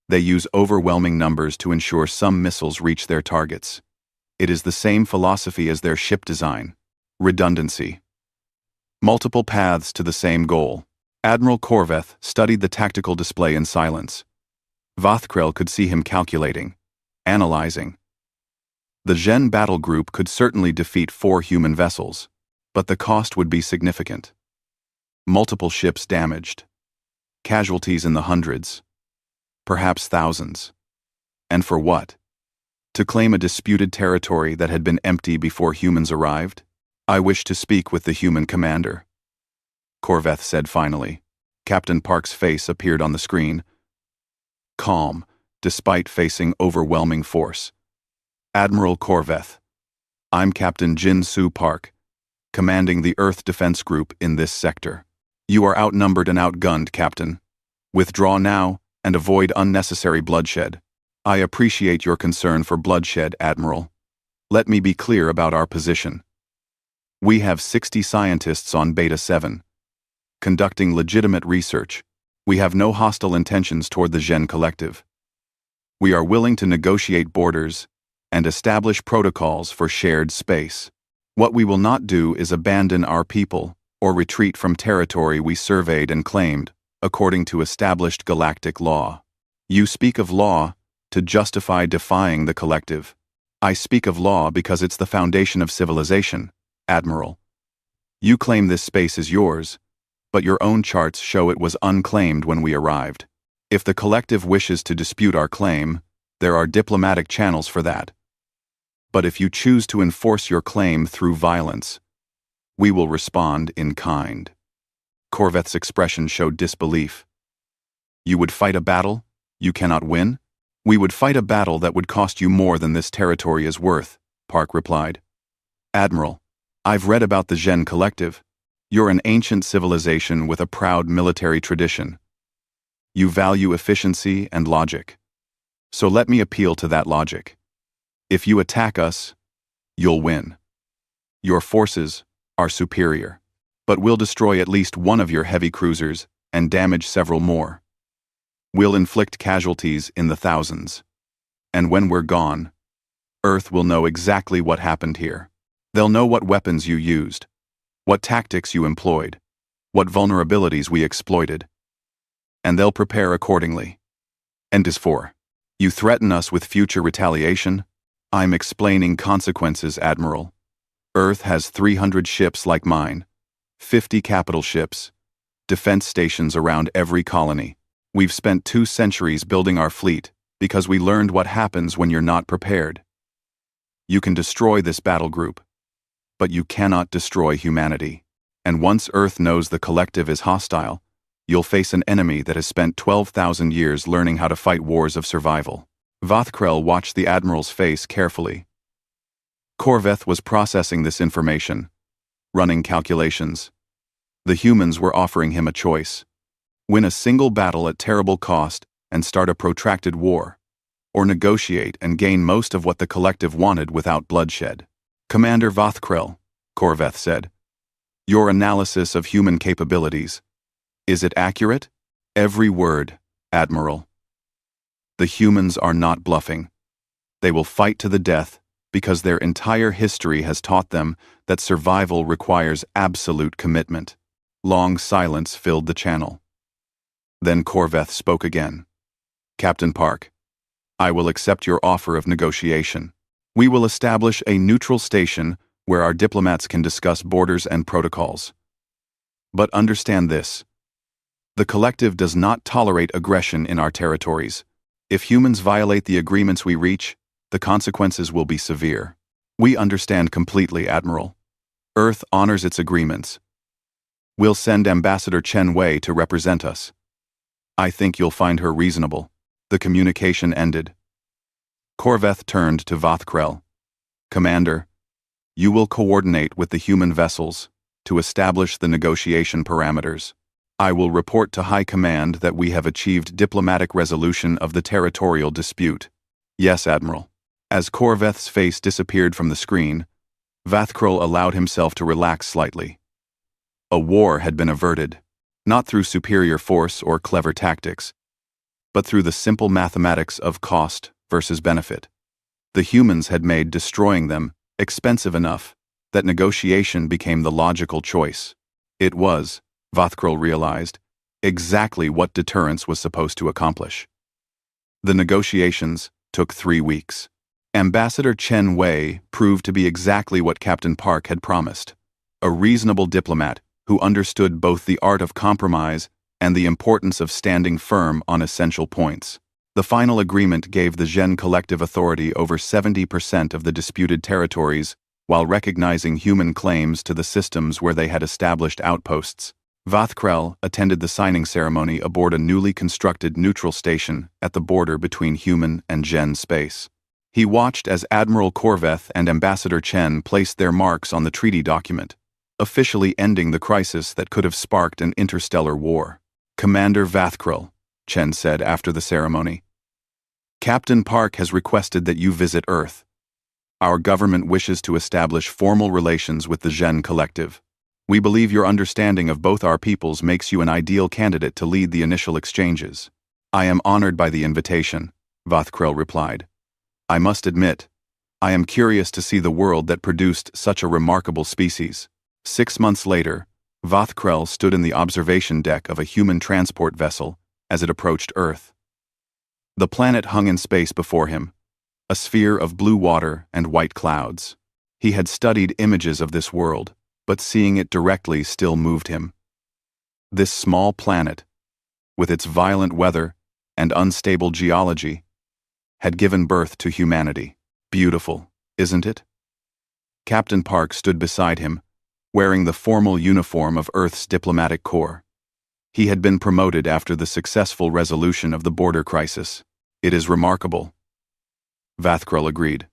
They use overwhelming numbers to ensure some missiles reach their targets. It is the same philosophy as their ship design. Redundancy. Multiple paths to the same goal. Admiral Korveth studied the tactical display in silence. Vothkrel could see him calculating, analyzing. The Zhen battle group could certainly defeat 4 human vessels, but the cost would be significant. Multiple ships damaged. Casualties in the hundreds. Perhaps thousands. And for what? To claim a disputed territory that had been empty before humans arrived? I wish to speak with the human commander. Corveth said finally. Captain Park's face appeared on the screen. Calm, despite facing overwhelming force. Admiral Corveth. I'm Captain Jin-Soo Park, commanding the Earth Defense Group in this sector. You are outnumbered and outgunned, Captain. Withdraw now and avoid unnecessary bloodshed. I appreciate your concern for bloodshed, Admiral. Let me be clear about our position. We have 60 scientists on Beta 7, conducting legitimate research. We have no hostile intentions toward the Gen Collective. We are willing to negotiate borders and establish protocols for shared space. What we will not do is abandon our people or retreat from territory we surveyed and claimed, according to established galactic law. You speak of law to justify defying the collective. I speak of law because it's the foundation of civilization, Admiral. You claim this space is yours, but your own charts show it was unclaimed when we arrived. If the collective wishes to dispute our claim, there are diplomatic channels for that. But if you choose to enforce your claim through violence, we will respond in kind. Corveth's expression showed disbelief. You would fight a battle you cannot win? We would fight a battle that would cost you more than this territory is worth, Park replied. Admiral, I've read about the Gen Collective. You're an ancient civilization with a proud military tradition. You value efficiency and logic. So let me appeal to that logic. If you attack us, you'll win. Your forces are superior, but we'll destroy at least one of your heavy cruisers and damage several more. We'll inflict casualties in the thousands. And when we're gone, Earth will know exactly what happened here. They'll know what weapons you used, what tactics you employed, what vulnerabilities we exploited. And they'll prepare accordingly. And as for, you threaten us with future retaliation? I'm explaining consequences, Admiral. Earth has 300 ships like mine, 50 capital ships, defense stations around every colony. We've spent 2 centuries building our fleet because we learned what happens when you're not prepared. You can destroy this battle group, but you cannot destroy humanity. And once Earth knows the collective is hostile, you'll face an enemy that has spent 12,000 years learning how to fight wars of survival. Vothkrel watched the Admiral's face carefully. Corveth was processing this information, running calculations. The humans were offering him a choice. Win a single battle at terrible cost and start a protracted war, or negotiate and gain most of what the collective wanted without bloodshed. Commander Vothkrel, Corveth said, your analysis of human capabilities, is it accurate? Every word, Admiral. The humans are not bluffing. They will fight to the death because their entire history has taught them that survival requires absolute commitment. Long silence filled the channel. Then Corveth spoke again. Captain Park, I will accept your offer of negotiation. We will establish a neutral station where our diplomats can discuss borders and protocols. But understand this. The collective does not tolerate aggression in our territories. If humans violate the agreements we reach, the consequences will be severe. We understand completely, Admiral. Earth honors its agreements. We'll send Ambassador Chen Wei to represent us. I think you'll find her reasonable. The communication ended. Corveth turned to Vothkrel. Commander, you will coordinate with the human vessels to establish the negotiation parameters. I will report to High Command that we have achieved diplomatic resolution of the territorial dispute. Yes, Admiral. As Corveth's face disappeared from the screen, Vothkrel allowed himself to relax slightly. A war had been averted, not through superior force or clever tactics, but through the simple mathematics of cost versus benefit. The humans had made destroying them expensive enough that negotiation became the logical choice. It was, Vothkrel realized, exactly what deterrence was supposed to accomplish. The negotiations took 3 weeks. Ambassador Chen Wei proved to be exactly what Captain Park had promised, a reasonable diplomat who understood both the art of compromise and the importance of standing firm on essential points. The final agreement gave the Gen Collective authority over 70% of the disputed territories while recognizing human claims to the systems where they had established outposts. Vathkrel attended the signing ceremony aboard a newly constructed neutral station at the border between human and Gen space. He watched as Admiral Korveth and Ambassador Chen placed their marks on the treaty document, officially ending the crisis that could have sparked an interstellar war. "Commander Vathkrel," Chen said after the ceremony, "Captain Park has requested that you visit Earth. Our government wishes to establish formal relations with the Gen Collective. We believe your understanding of both our peoples makes you an ideal candidate to lead the initial exchanges." "I am honored by the invitation," Vathkrel replied. "I must admit, I am curious to see the world that produced such a remarkable species." 6 months later, Vathkrel stood in the observation deck of a human transport vessel as it approached Earth. The planet hung in space before him, a sphere of blue water and white clouds. He had studied images of this world, but seeing it directly still moved him. This small planet, with its violent weather and unstable geology, had given birth to humanity. Beautiful, isn't it? Captain Park stood beside him, wearing the formal uniform of Earth's diplomatic corps. He had been promoted after the successful resolution of the border crisis. "It is remarkable," Vathkrel agreed.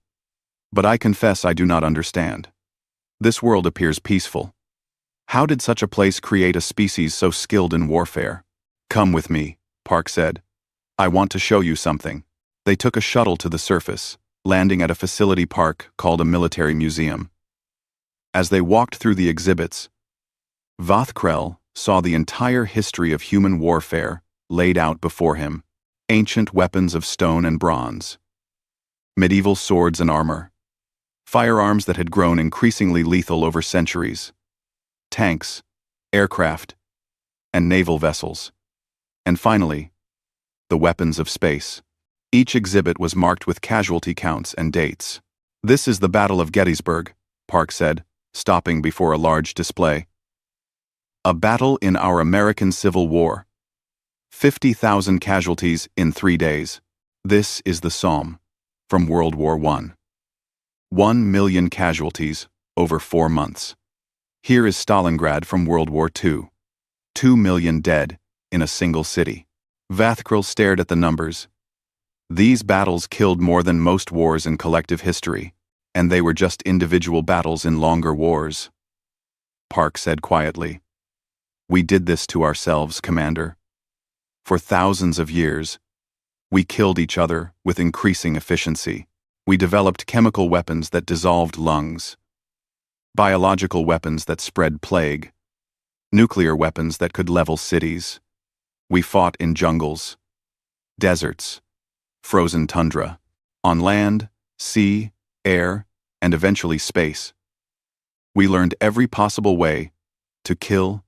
"But I confess I do not understand. This world appears peaceful. How did such a place create a species so skilled in warfare?" "Come with me," Park said. "I want to show you something." They took a shuttle to the surface, landing at a facility park called a military museum. As they walked through the exhibits, Vathkrel saw the entire history of human warfare laid out before him. Ancient weapons of stone and bronze, medieval swords and armor, firearms that had grown increasingly lethal over centuries, tanks, aircraft, and naval vessels, and finally, the weapons of space. Each exhibit was marked with casualty counts and dates. "This is the Battle of Gettysburg," Park said, stopping before a large display. "A battle in our American Civil War. 50,000 casualties in 3 days. This is the Psalm from World War I. 1 million casualties over 4 months. Here is Stalingrad from World War II. 2 million dead in a single city." Vathkrel stared at the numbers. These battles killed more than most wars in collective history, and they were just individual battles in longer wars. Park said quietly, "We did this to ourselves, Commander. For thousands of years, we killed each other with increasing efficiency. We developed chemical weapons that dissolved lungs, biological weapons that spread plague, nuclear weapons that could level cities. We fought in jungles, deserts, frozen tundra, on land, sea, air, and eventually space. We learned every possible way to kill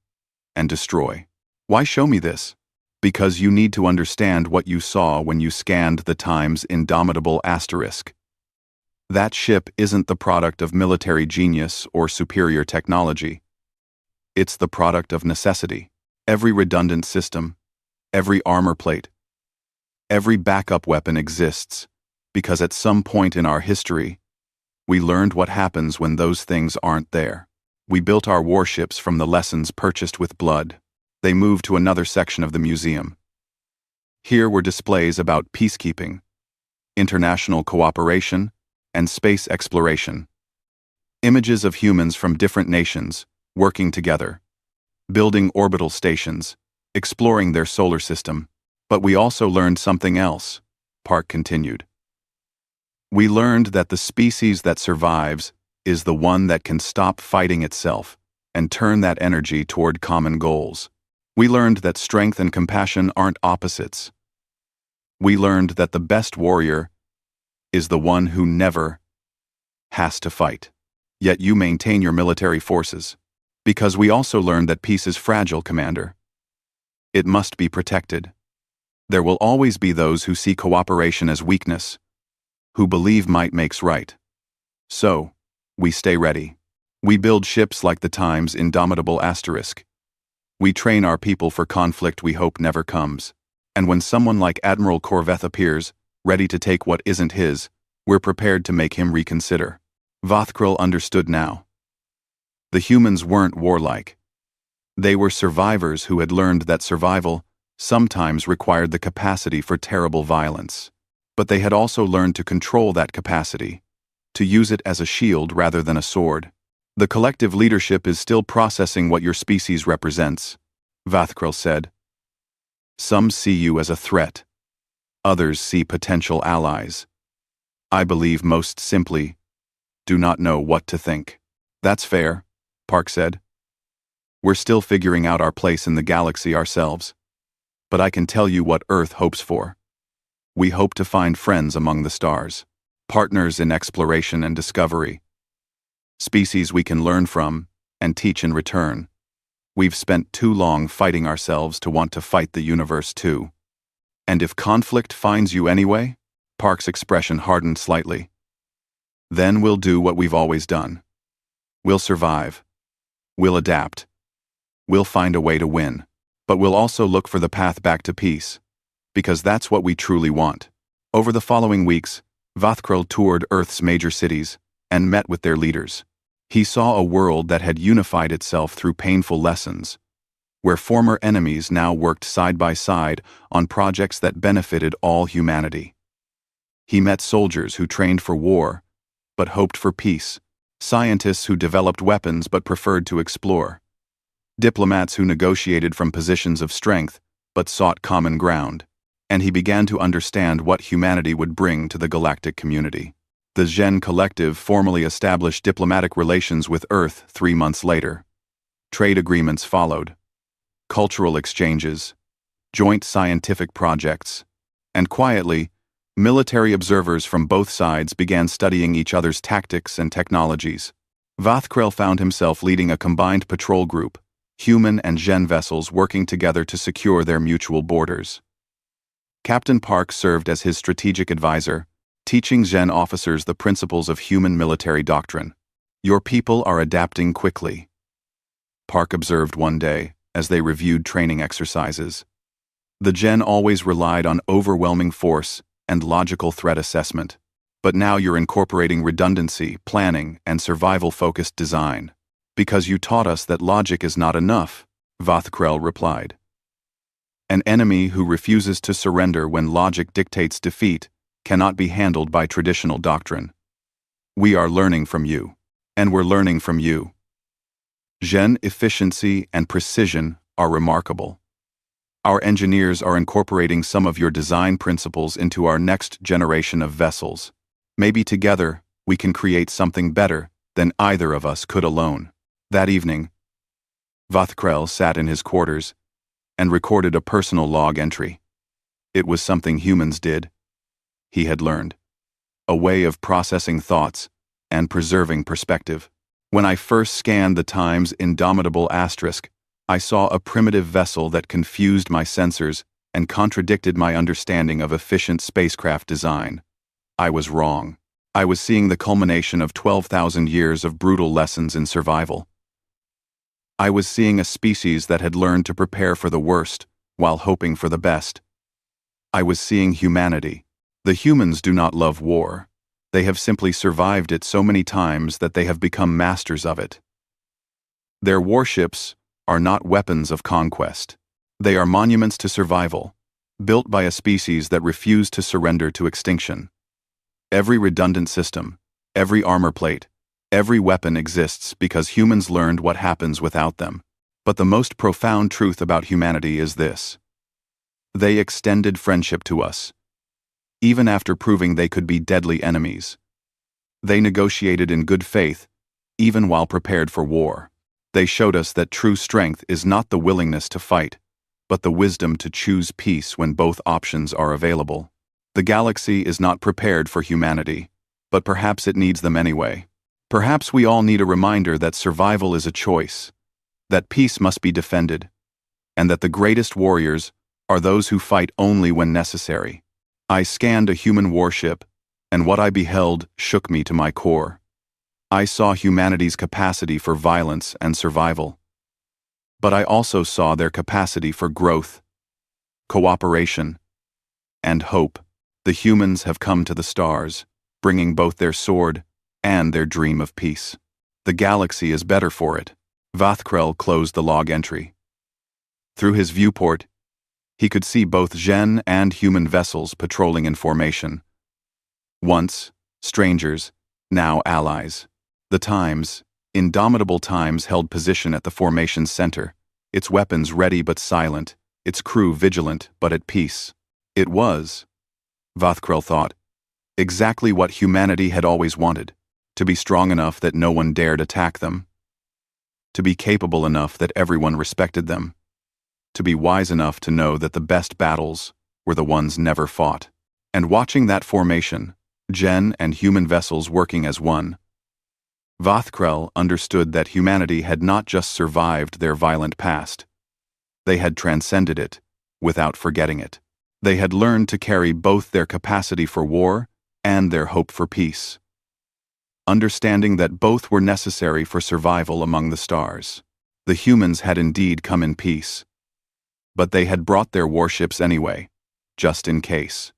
and destroy. Why show me this? Because you need to understand what you saw when you scanned the Time's indomitable asterisk. That ship isn't the product of military genius or superior technology. It's the product of necessity. Every redundant system, every armor plate, every backup weapon exists because at some point in our history, we learned what happens when those things aren't there. We built our warships from the lessons purchased with blood." They moved to another section of the museum. Here were displays about peacekeeping, international cooperation, and space exploration. Images of humans from different nations working together, building orbital stations, exploring their solar system. "But we also learned something else," Park continued. "We learned that the species that survives is the one that can stop fighting itself and turn that energy toward common goals. We learned that strength and compassion aren't opposites. We learned that the best warrior is the one who never has to fight. Yet you maintain your military forces. Because we also learned that peace is fragile, Commander. It must be protected. There will always be those who see cooperation as weakness, who believe might makes right. So, we stay ready. We build ships like the Time's indomitable asterisk. We train our people for conflict we hope never comes. And when someone like Admiral Korveth appears, ready to take what isn't his, we're prepared to make him reconsider." Vathkrel understood now. The humans weren't warlike. They were survivors who had learned that survival sometimes required the capacity for terrible violence. But they had also learned to control that capacity, to use it as a shield rather than a sword. The collective leadership is still processing what your species represents, Vathkrel said. Some see you as a threat. Others see potential allies. I believe most simply, do not know what to think. That's fair, Park said. We're still figuring out our place in the galaxy ourselves. But I can tell you what Earth hopes for. We hope to find friends among the stars, partners in exploration and discovery, species we can learn from and teach in return. We've spent too long fighting ourselves to want to fight the universe too. And if conflict finds you anyway, Park's expression hardened slightly, then we'll do what we've always done. We'll survive. We'll adapt. We'll find a way to win. But we'll also look for the path back to peace, because that's what we truly want. Over the following weeks, Vathkrel toured Earth's major cities and met with their leaders. He saw a world that had unified itself through painful lessons, where former enemies now worked side by side on projects that benefited all humanity. He met soldiers who trained for war, but hoped for peace, scientists who developed weapons but preferred to explore, diplomats who negotiated from positions of strength but sought common ground, and he began to understand what humanity would bring to the galactic community. The Zhen Collective formally established diplomatic relations with Earth 3 months later. Trade agreements followed, cultural exchanges, joint scientific projects, and quietly, military observers from both sides began studying each other's tactics and technologies. Vathkrel found himself leading a combined patrol group, human and Zhen vessels working together to secure their mutual borders. Captain Park served as his strategic advisor, teaching Zhen officers the principles of human military doctrine. Your people are adapting quickly, Park observed one day as they reviewed training exercises. The Zhen always relied on overwhelming force and logical threat assessment, but now you're incorporating redundancy, planning, and survival-focused design. Because you taught us that logic is not enough, Vathkrel replied. An enemy who refuses to surrender when logic dictates defeat cannot be handled by traditional doctrine. We are learning from you, and we're learning from you. Zhen efficiency and precision are remarkable. Our engineers are incorporating some of your design principles into our next generation of vessels. Maybe together we can create something better than either of us could alone. That evening, Vathkrel sat in his quarters and recorded a personal log entry. It was something humans did. He had learned. A way of processing thoughts and preserving perspective. When I first scanned the Time's indomitable asterisk, I saw a primitive vessel that confused my sensors and contradicted my understanding of efficient spacecraft design. I was wrong. I was seeing the culmination of 12,000 years of brutal lessons in survival. I was seeing a species that had learned to prepare for the worst while hoping for the best. I was seeing humanity. The humans do not love war. They have simply survived it so many times that they have become masters of it. Their warships are not weapons of conquest. They are monuments to survival, built by a species that refused to surrender to extinction. Every redundant system, every armor plate, every weapon exists because humans learned what happens without them. But the most profound truth about humanity is this: they extended friendship to us, even after proving they could be deadly enemies. They negotiated in good faith, even while prepared for war. They showed us that true strength is not the willingness to fight, but the wisdom to choose peace when both options are available. The galaxy is not prepared for humanity, but perhaps it needs them anyway. Perhaps we all need a reminder that survival is a choice, that peace must be defended, and that the greatest warriors are those who fight only when necessary. I scanned a human warship, and what I beheld shook me to my core. I saw humanity's capacity for violence and survival. But I also saw their capacity for growth, cooperation, and hope. The humans have come to the stars, bringing both their sword and their dream of peace. The galaxy is better for it, Vathkrel closed the log entry. Through his viewport, he could see both Gen and human vessels patrolling in formation. Once strangers, now allies. The Times, indomitable Times, held position at the formation's center, its weapons ready but silent, its crew vigilant but at peace. It was, Vathkrel thought, exactly what humanity had always wanted: to be strong enough that no one dared attack them, to be capable enough that everyone respected them, to be wise enough to know that the best battles were the ones never fought. And watching that formation, Gen and human vessels working as one, Vathkrel understood that humanity had not just survived their violent past. They had transcended it, without forgetting it. They had learned to carry both their capacity for war and their hope for peace, understanding that both were necessary for survival among the stars. The humans had indeed come in peace, but they had brought their warships anyway, just in case.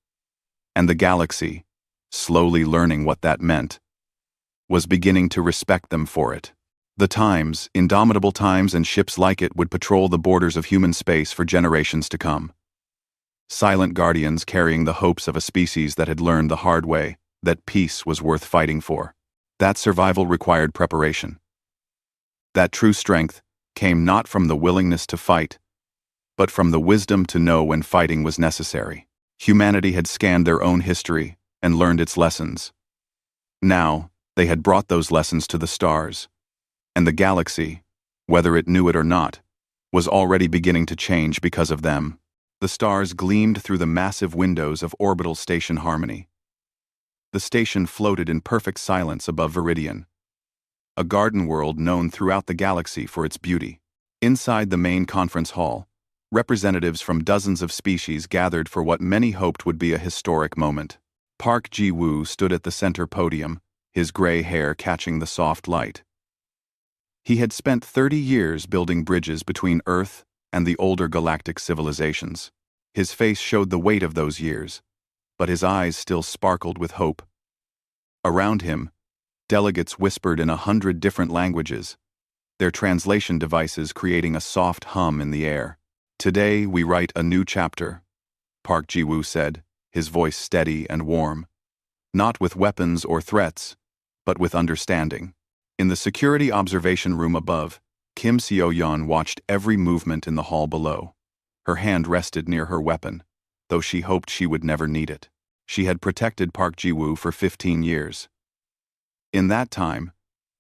And the galaxy, slowly learning what that meant, was beginning to respect them for it. The Times, indomitable Times, and ships like it would patrol the borders of human space for generations to come. Silent guardians carrying the hopes of a species that had learned the hard way that peace was worth fighting for. That survival required preparation. That true strength came not from the willingness to fight, but from the wisdom to know when fighting was necessary. Humanity had scanned their own history and learned its lessons. Now, they had brought those lessons to the stars, and the galaxy, whether it knew it or not, was already beginning to change because of them. The stars gleamed through the massive windows of orbital station Harmony. The station floated in perfect silence above Viridian, a garden world known throughout the galaxy for its beauty. Inside the main conference hall, representatives from dozens of species gathered for what many hoped would be a historic moment. Park Ji-woo stood at the center podium, his gray hair catching the soft light. He had spent 30 years building bridges between Earth and the older galactic civilizations. His face showed the weight of those years, but his eyes still sparkled with hope. Around him, delegates whispered in 100 different languages, their translation devices creating a soft hum in the air. "Today we write a new chapter," Park Ji-woo said, his voice steady and warm. "Not with weapons or threats, but with understanding." In the security observation room above, Kim Seo-yeon watched every movement in the hall below. Her hand rested near her weapon, though she hoped she would never need it. She had protected Park Ji-woo for 15 years. In that time,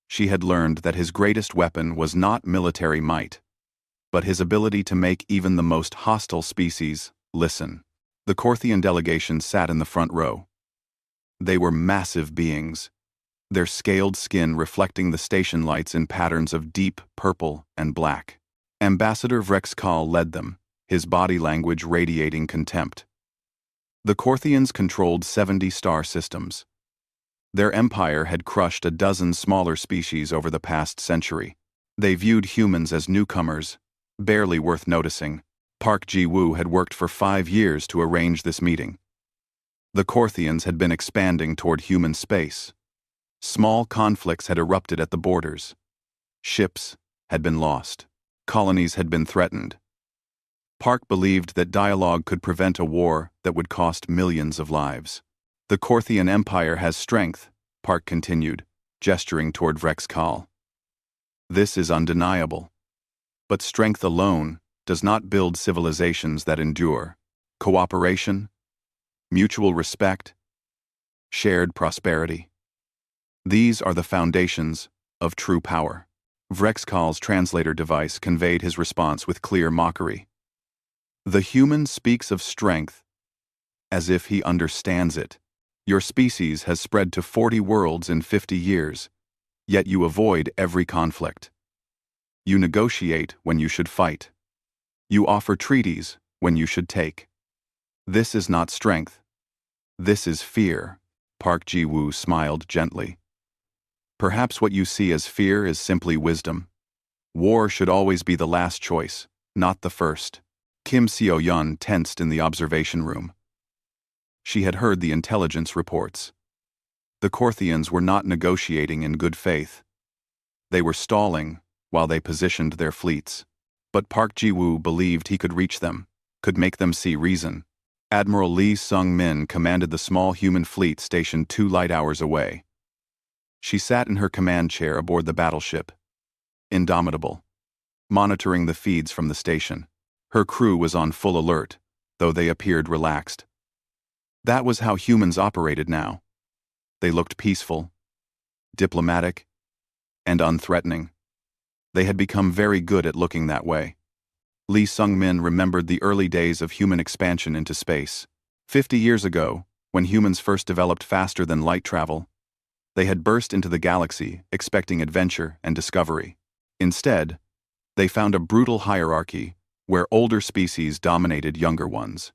she had learned that his greatest weapon was not military might, but his ability to make even the most hostile species listen. The Korthian delegation sat in the front row. They were massive beings, their scaled skin reflecting the station lights in patterns of deep purple and black. Ambassador Vrexkal led them, his body language radiating contempt. The Korthians controlled 70 star systems. Their empire had crushed a dozen smaller species over the past century. They viewed humans as newcomers, barely worth noticing. Park Ji-woo had worked for 5 years to arrange this meeting. The Korthians had been expanding toward human space. Small conflicts had erupted at the borders. Ships had been lost. Colonies had been threatened. Park believed that dialogue could prevent a war that would cost millions of lives. "The Korthian Empire has strength," Park continued, gesturing toward Vrexkal. "This is undeniable. But strength alone does not build civilizations that endure. Cooperation, mutual respect, shared prosperity. These are the foundations of true power." Vrexkal's translator device conveyed his response with clear mockery. "The human speaks of strength as if he understands it. Your species has spread to 40 worlds in 50 years, yet you avoid every conflict. You negotiate when you should fight. You offer treaties when you should take. This is not strength. This is fear." Park Ji-woo smiled gently. "Perhaps what you see as fear is simply wisdom. War should always be the last choice, not the first." Kim Seo-yeon tensed in the observation room. She had heard the intelligence reports. The Korthians were not negotiating in good faith. They were stalling, while they positioned their fleets. But Park Ji-woo believed he could reach them, could make them see reason. Admiral Lee Sung-min commanded the small human fleet stationed 2 light hours away. She sat in her command chair aboard the battleship, indomitable, monitoring the feeds from the station. Her crew was on full alert, though they appeared relaxed. That was how humans operated now. They looked peaceful, diplomatic, and unthreatening. They had become very good at looking that way. Lee Sung-min remembered the early days of human expansion into space. 50 years ago, when humans first developed faster than light travel, they had burst into the galaxy expecting adventure and discovery. Instead, they found a brutal hierarchy where older species dominated younger ones.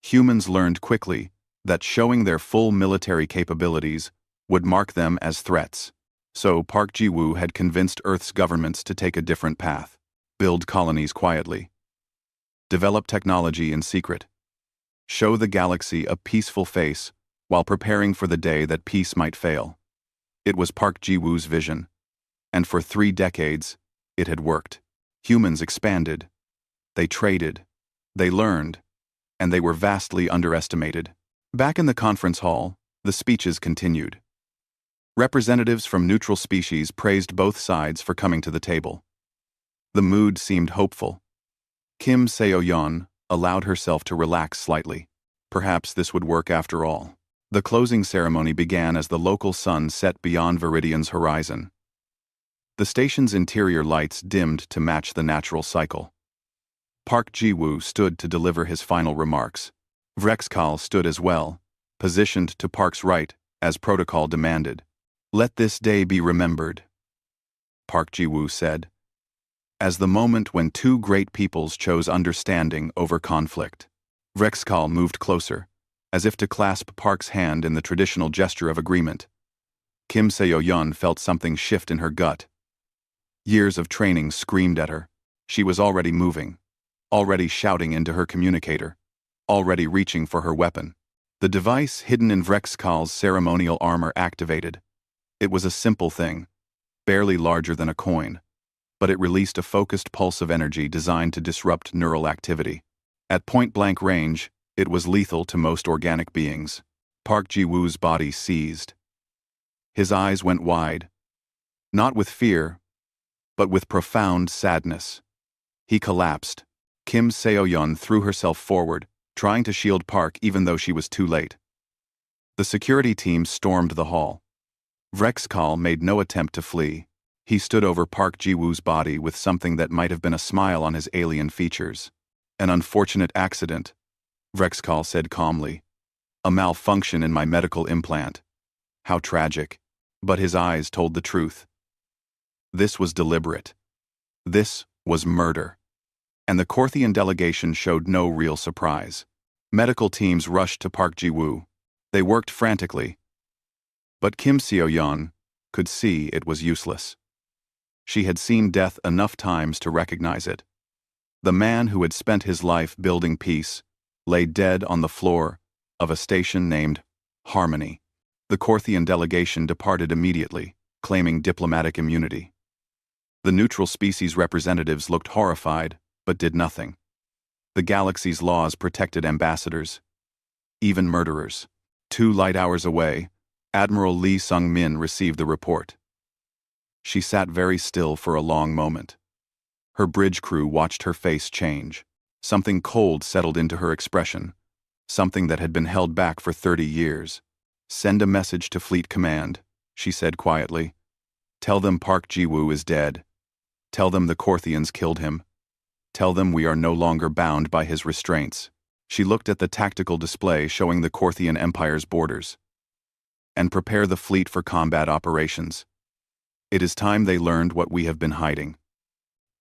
Humans learned quickly that showing their full military capabilities would mark them as threats. So Park Ji-woo had convinced Earth's governments to take a different path. Build colonies quietly. Develop technology in secret. Show the galaxy a peaceful face while preparing for the day that peace might fail. It was Park Ji-woo's vision. And for 3 decades, it had worked. Humans expanded. They traded. They learned. And they were vastly underestimated. Back in the conference hall, the speeches continued. Representatives from neutral species praised both sides for coming to the table. The mood seemed hopeful. Kim Seo-yeon allowed herself to relax slightly. Perhaps this would work after all. The closing ceremony began as the local sun set beyond Viridian's horizon. The station's interior lights dimmed to match the natural cycle. Park Ji-woo stood to deliver his final remarks. Vrexkal stood as well, positioned to Park's right, as protocol demanded. "Let this day be remembered," Park Ji-woo said, "as the moment when 2 great peoples chose understanding over conflict." Vrexkal moved closer, as if to clasp Park's hand in the traditional gesture of agreement. Kim Seo-yeon felt something shift in her gut. Years of training screamed at her. She was already moving, already shouting into her communicator, already reaching for her weapon. The device hidden in Vrexkal's ceremonial armor activated. It was a simple thing, barely larger than a coin, but it released a focused pulse of energy designed to disrupt neural activity. At point-blank range, it was lethal to most organic beings. Park Ji-woo's body seized. His eyes went wide, not with fear, but with profound sadness. He collapsed. Kim Seo-yeon threw herself forward, trying to shield Park even though she was too late. The security team stormed the hall. Vrexkal made no attempt to flee. He stood over Park Ji-woo's body with something that might have been a smile on his alien features. "An unfortunate accident," Vrexkal said calmly. "A malfunction in my medical implant. How tragic." But his eyes told the truth. This was deliberate. This was murder. And the Korthian delegation showed no real surprise. Medical teams rushed to Park Ji-woo. They worked frantically. But Kim Seo-yeon could see it was useless. She had seen death enough times to recognize it. The man who had spent his life building peace lay dead on the floor of a station named Harmony. The Korthian delegation departed immediately, claiming diplomatic immunity. The neutral species representatives looked horrified, but did nothing. The galaxy's laws protected ambassadors, even murderers. 2 light hours away, Admiral Lee Sung-min received the report. She sat very still for a long moment. Her bridge crew watched her face change. Something cold settled into her expression, something that had been held back for 30 years. "Send a message to Fleet Command," she said quietly. "Tell them Park Ji-woo is dead. Tell them the Korthians killed him. Tell them we are no longer bound by his restraints." She looked at the tactical display showing the Korthian Empire's borders. "And prepare the fleet for combat operations. It is time they learned what we have been hiding."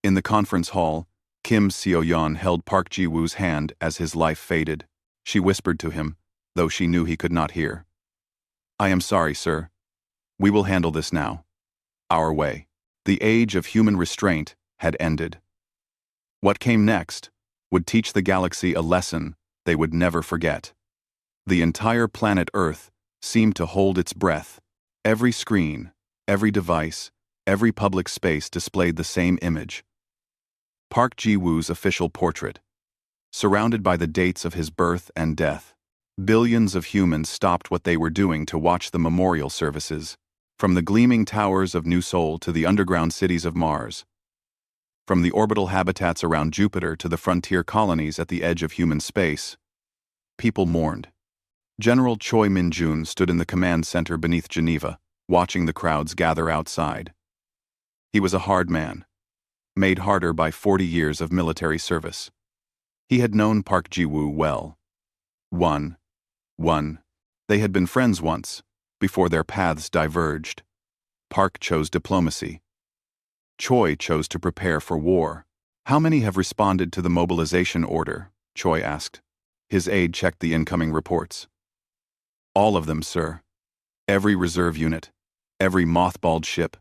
In the conference hall, Kim Seo-yeon held Park Ji-woo's hand as his life faded. She whispered to him, though she knew he could not hear. "I am sorry, sir. We will handle this now. Our way." The age of human restraint had ended. What came next would teach the galaxy a lesson they would never forget. The entire planet Earth seemed to hold its breath. Every screen, every device, Every public space displayed the same image. Park Ji-woo's official portrait, surrounded by the dates of his birth and death. Billions of humans stopped what they were doing to watch the memorial services, from the gleaming towers of New Seoul to the underground cities of Mars, from the orbital habitats around Jupiter to the frontier colonies at the edge of human space. People mourned. General Choi Min-jun stood in the command center beneath Geneva, watching the crowds gather outside. He was a hard man, made harder by 40 years of military service. He had known Park Ji-woo well. They had been friends once, before their paths diverged. Park chose diplomacy. Choi chose to prepare for war. "How many have responded to the mobilization order?" Choi asked. His aide checked the incoming reports. "All of them, sir. Every reserve unit, every mothballed ship,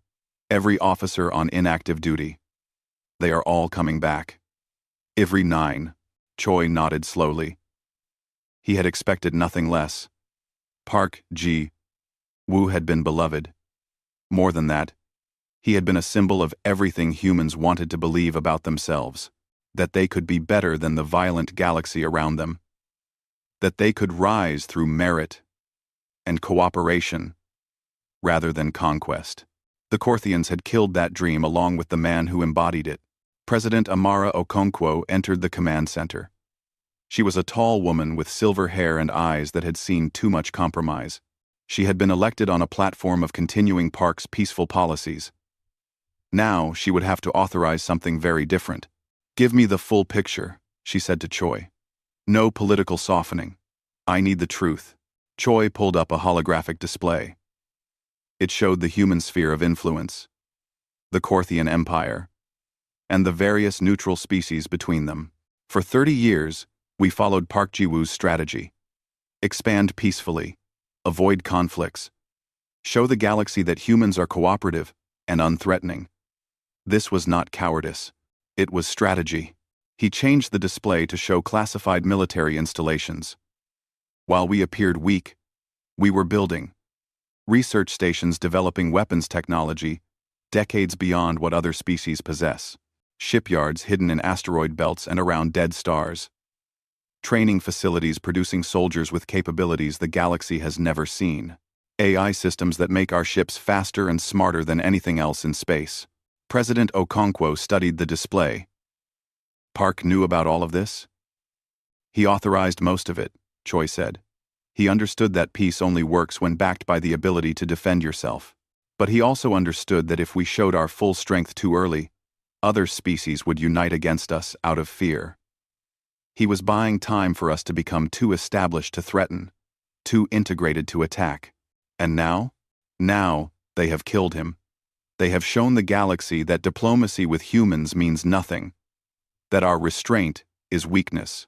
every officer on inactive duty. They are all coming back." "Every 9, Choi nodded slowly. He had expected nothing less. Park Ji-woo had been beloved. More than that, he had been a symbol of everything humans wanted to believe about themselves, that they could be better than the violent galaxy around them, that they could rise through merit and cooperation rather than conquest. The Korthians had killed that dream along with the man who embodied it. President Amara Okonkwo entered the command center. She was a tall woman with silver hair and eyes that had seen too much compromise. She had been elected on a platform of continuing Park's peaceful policies. Now she would have to authorize something very different. "Give me the full picture," she said to Choi. "No political softening. I need the truth." Choi pulled up a holographic display. It showed the human sphere of influence, the Korthian Empire, and the various neutral species between them. For 30 years, we followed Park Ji-woo's strategy. Expand peacefully, avoid conflicts, show the galaxy that humans are cooperative and unthreatening. This was not cowardice. It was strategy. He changed the display to show classified military installations. While we appeared weak, we were building research stations developing weapons technology decades beyond what other species possess, shipyards hidden in asteroid belts and around dead stars, training facilities producing soldiers with capabilities the galaxy has never seen, AI systems that make our ships faster and smarter than anything else in space. President Okonkwo studied the display. Park knew about all of this? He authorized most of it, Choi said. He understood that peace only works when backed by the ability to defend yourself. But he also understood that if we showed our full strength too early, other species would unite against us out of fear. He was buying time for us to become too established to threaten, too integrated to attack. And now? Now, they have killed him. They have shown the galaxy that diplomacy with humans means nothing, that our restraint is weakness.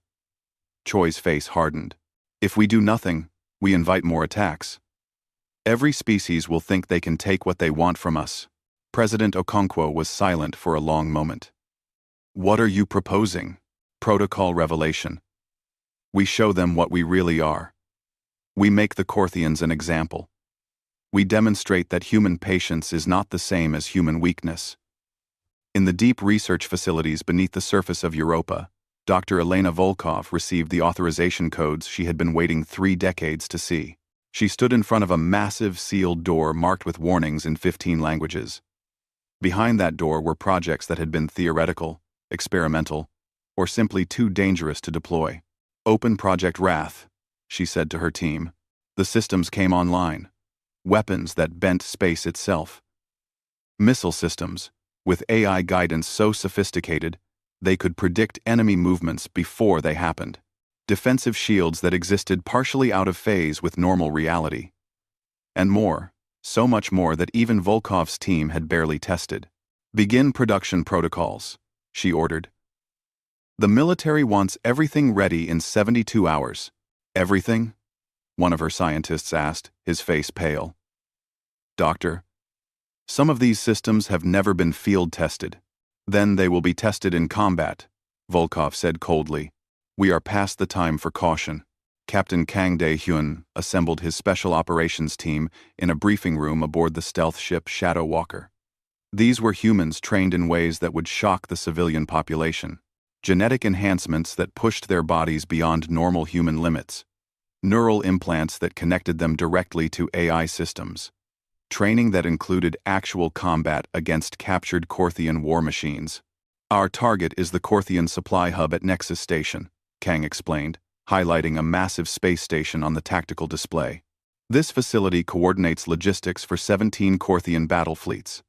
Choi's face hardened. If we do nothing, we invite more attacks. Every species will think they can take what they want from us. President Okonkwo was silent for a long moment. What are you proposing? Protocol revelation. We show them what we really are. We make the Korthians an example. We demonstrate that human patience is not the same as human weakness. In the deep research facilities beneath the surface of Europa, Dr. Elena Volkov received the authorization codes she had been waiting 3 decades to see. She stood in front of a massive sealed door marked with warnings in 15 languages. Behind that door were projects that had been theoretical, experimental, or simply too dangerous to deploy. "Open Project Wrath," she said to her team. The systems came online. Weapons that bent space itself. Missile systems, with AI guidance so sophisticated, they could predict enemy movements before they happened. Defensive shields that existed partially out of phase with normal reality. And more, so much more that even Volkov's team had barely tested. "Begin production protocols," she ordered. "The military wants everything ready in 72 hours. Everything?" one of her scientists asked, his face pale. "Doctor, some of these systems have never been field tested. Then they will be tested in combat," Volkov said coldly. "We are past the time for caution." Captain Kang Dae-hyun assembled his special operations team in a briefing room aboard the stealth ship Shadow Walker. These were humans trained in ways that would shock the civilian population. Genetic enhancements that pushed their bodies beyond normal human limits. Neural implants that connected them directly to AI systems. Training that included actual combat against captured Korthian war machines. Our target is the Korthian supply hub at Nexus Station, Kang explained, highlighting a massive space station on the tactical display. This facility coordinates logistics for 17 Korthian battle fleets.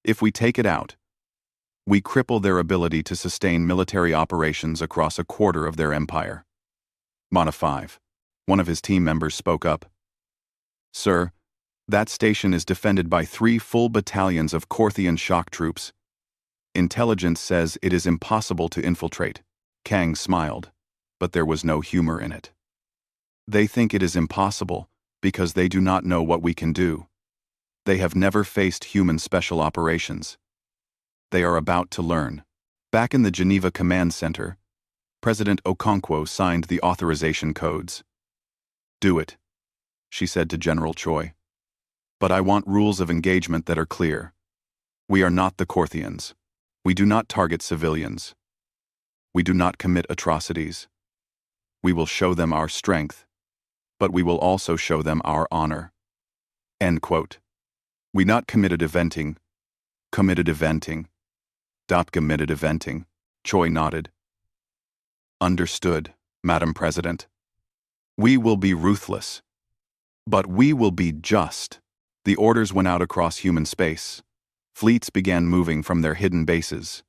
If we take it out, we cripple their ability to sustain military operations across a quarter of their empire. Mana 5. One of his team members spoke up. Sir, that station is defended by 3 full battalions of Korthian shock troops. Intelligence says it is impossible to infiltrate. Kang smiled, but there was no humor in it. They think it is impossible because they do not know what we can do. They have never faced human special operations. They are about to learn. Back in the Geneva Command Center, President Okonkwo signed the authorization codes. Do it, she said to General Choi. But I want rules of engagement that are clear. We are not the Korthians. We do not target civilians. We do not commit atrocities. We will show them our strength, but we will also show them our honor. End quote. We not committed eventing. Committed eventing. Committed eventing. Choi nodded. Understood, Madam President. We will be ruthless. But we will be just. The orders went out across human space. Fleets began moving from their hidden bases.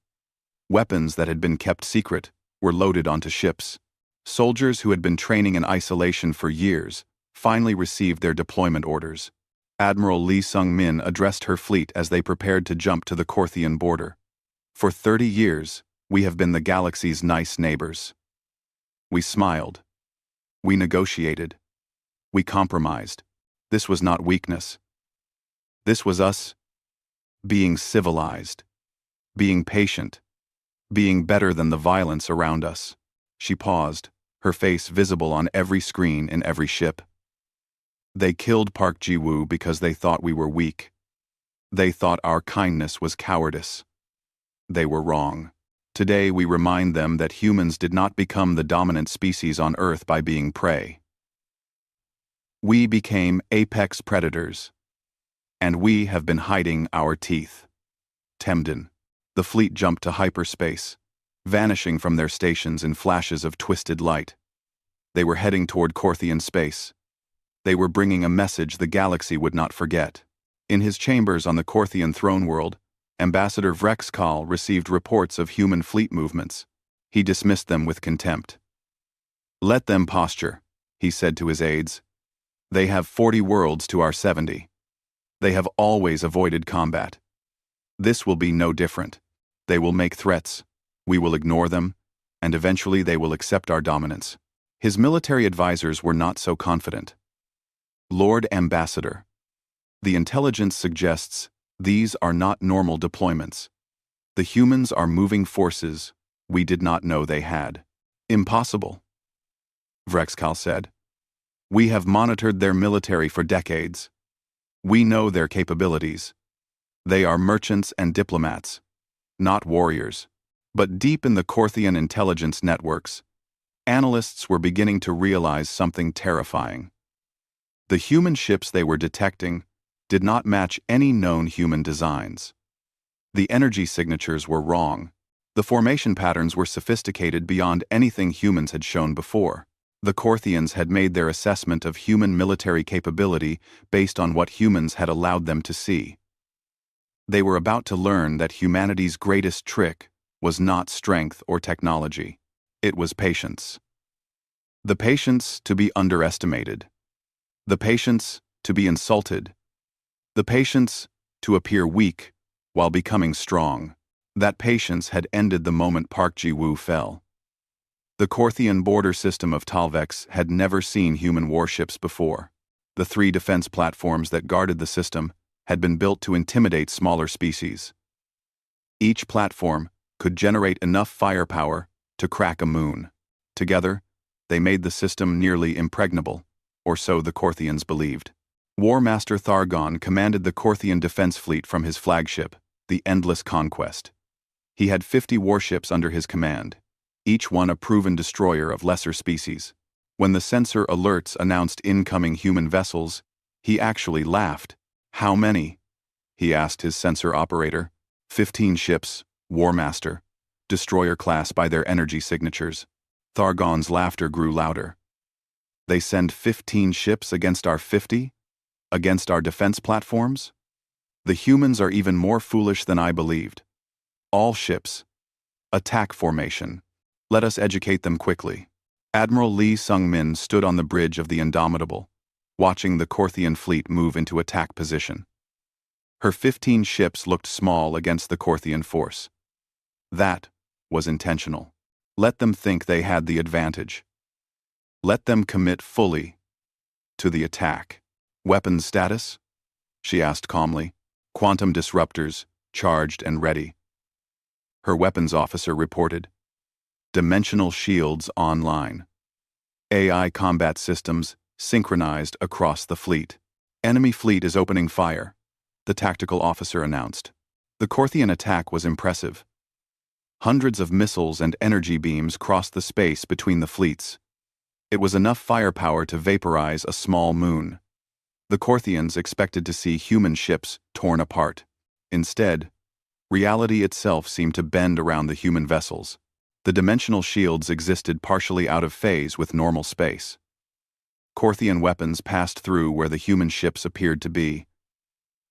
Weapons that had been kept secret were loaded onto ships. Soldiers who had been training in isolation for years finally received their deployment orders. Admiral Lee Sung-min addressed her fleet as they prepared to jump to the Korthian border. For 30 years, we have been the galaxy's nice neighbors. We smiled. We negotiated. We compromised. This was not weakness. This was us being civilized, being patient, being better than the violence around us. She paused, her face visible on every screen in every ship. They killed Park Ji-woo because they thought we were weak. They thought our kindness was cowardice. They were wrong. Today we remind them that humans did not become the dominant species on Earth by being prey. We became apex predators. And we have been hiding our teeth. Temden. The fleet jumped to hyperspace, vanishing from their stations in flashes of twisted light. They were heading toward Korthian space. They were bringing a message the galaxy would not forget. In his chambers on the Korthian throne world, Ambassador Vrexkal received reports of human fleet movements. He dismissed them with contempt. Let them posture, he said to his aides. They have 40 worlds to our 70. They have always avoided combat. This will be no different. They will make threats. We will ignore them, and eventually they will accept our dominance. His military advisors were not so confident. Lord Ambassador, the intelligence suggests these are not normal deployments. The humans are moving forces we did not know they had. Impossible, Vrexkal said. We have monitored their military for decades. We know their capabilities. They are merchants and diplomats, not warriors. But deep in the Korthian intelligence networks, analysts were beginning to realize something terrifying. The human ships they were detecting did not match any known human designs. The energy signatures were wrong. The formation patterns were sophisticated beyond anything humans had shown before. The Korthians had made their assessment of human military capability based on what humans had allowed them to see. They were about to learn that humanity's greatest trick was not strength or technology. It was patience. The patience to be underestimated. The patience to be insulted. The patience to appear weak while becoming strong. That patience had ended the moment Park Ji-woo fell. The Korthian border system of Talvex had never seen human warships before. The 3 defense platforms that guarded the system had been built to intimidate smaller species. Each platform could generate enough firepower to crack a moon. Together, they made the system nearly impregnable, or so the Korthians believed. War Master Thargon commanded the Korthian defense fleet from his flagship, the Endless Conquest. He had 50 warships under his command, each one a proven destroyer of lesser species. When the sensor alerts announced incoming human vessels, he actually laughed. "How many?" he asked his sensor operator. 15 ships, War Master. Destroyer class by their energy signatures." Thargon's laughter grew louder. "They send 15 ships against our 50? Against our defense platforms? The humans are even more foolish than I believed. All ships. Attack formation. Let us educate them quickly." Admiral Lee Sung-min stood on the bridge of the Indomitable, watching the Korthian fleet move into attack position. Her 15 ships looked small against the Korthian force. That was intentional. Let them think they had the advantage. Let them commit fully to the attack. "Weapons status?" she asked calmly. "Quantum disruptors, charged and ready." Her weapons officer reported. "Dimensional shields online. AI combat systems synchronized across the fleet. Enemy fleet is opening fire," the tactical officer announced. The Korthian attack was impressive. Hundreds of missiles and energy beams crossed the space between the fleets. It was enough firepower to vaporize a small moon. The Korthians expected to see human ships torn apart. Instead, reality itself seemed to bend around the human vessels. The dimensional shields existed partially out of phase with normal space. Korthian weapons passed through where the human ships appeared to be,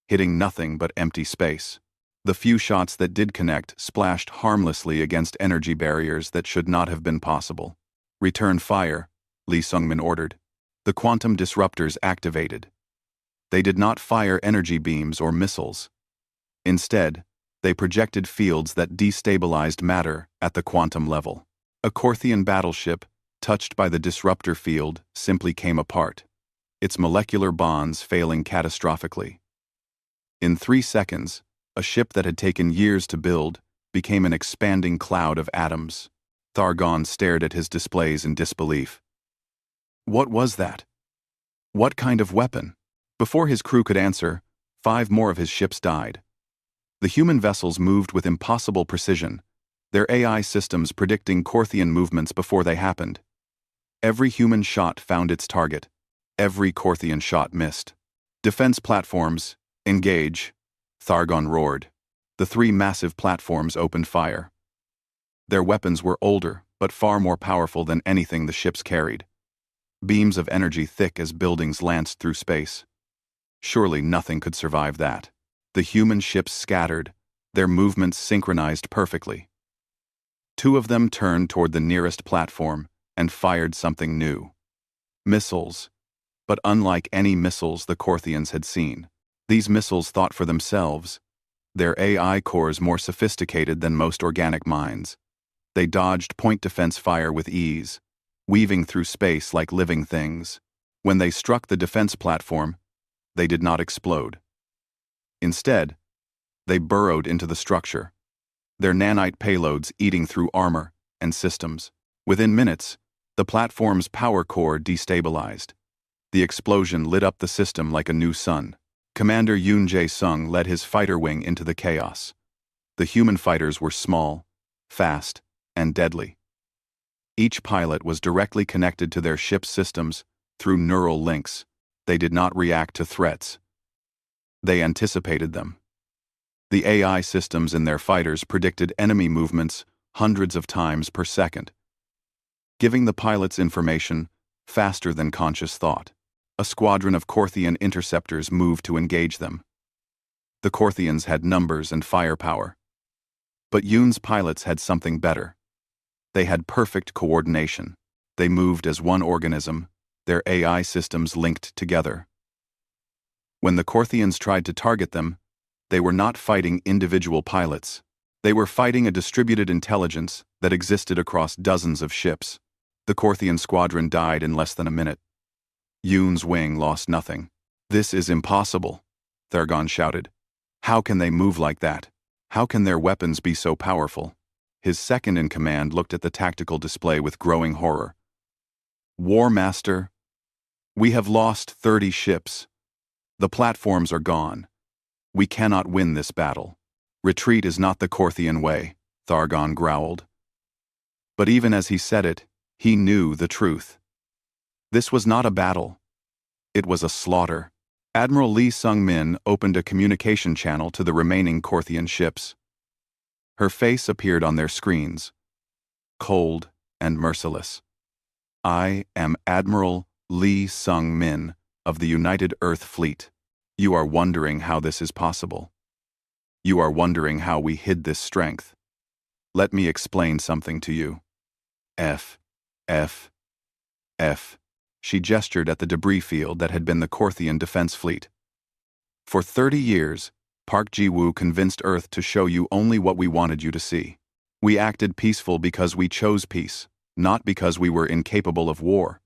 hitting nothing but empty space. The few shots that did connect splashed harmlessly against energy barriers that should not have been possible. "Return fire," Lee Sung-min ordered. The quantum disruptors activated. They did not fire energy beams or missiles. Instead, they projected fields that destabilized matter at the quantum level. A Korthian battleship, touched by the disruptor field, simply came apart, its molecular bonds failing catastrophically. In 3 seconds, a ship that had taken years to build became an expanding cloud of atoms. Thargon stared at his displays in disbelief. What was that? What kind of weapon? Before his crew could answer, 5 more of his ships died. The human vessels moved with impossible precision, their AI systems predicting Korthian movements before they happened. Every human shot found its target. Every Korthian shot missed. "Defense platforms, engage," Thargon roared. The 3 massive platforms opened fire. Their weapons were older, but far more powerful than anything the ships carried. Beams of energy thick as buildings lanced through space. Surely nothing could survive that. The human ships scattered, their movements synchronized perfectly. 2 of them turned toward the nearest platform and fired something new. Missiles, but unlike any missiles the Korthians had seen. These missiles thought for themselves, their AI cores more sophisticated than most organic minds. They dodged point defense fire with ease, weaving through space like living things. When they struck the defense platform, they did not explode. Instead, they burrowed into the structure, their nanite payloads eating through armor and systems. Within minutes, the platform's power core destabilized. The explosion lit up the system like a new sun. Commander Yoon Jae-sung led his fighter wing into the chaos. The human fighters were small, fast, and deadly. Each pilot was directly connected to their ship's systems through neural links. They did not react to threats. They anticipated them. The AI systems in their fighters predicted enemy movements hundreds of times per second, giving the pilots information faster than conscious thought. A squadron of Korthian interceptors moved to engage them. The Korthians had numbers and firepower. But Yoon's pilots had something better. They had perfect coordination. They moved as one organism, their AI systems linked together. When the Korthians tried to target them, they were not fighting individual pilots. They were fighting a distributed intelligence that existed across dozens of ships. The Korthian squadron died in less than a minute. Yoon's wing lost nothing. "This is impossible," Thargon shouted. "How can they move like that? How can their weapons be so powerful?" His second-in-command looked at the tactical display with growing horror. "War Master, we have lost 30 ships. The platforms are gone. We cannot win this battle. Retreat is not the Korthian way, Thargon growled. But even as he said it, he knew the truth. This was not a battle. It was a slaughter. Admiral Lee Sung-min opened a communication channel to the remaining Korthian ships. Her face appeared on their screens, cold and merciless. I am Admiral Lee Sung-min of the United Earth Fleet. You are wondering how this is possible. You are wondering how we hid this strength. Let me explain something to you. F. She gestured at the debris field that had been the Korthian defense fleet. For 30 years, Park Ji-woo convinced Earth to show you only what we wanted you to see. We acted peaceful because we chose peace, not because we were incapable of war.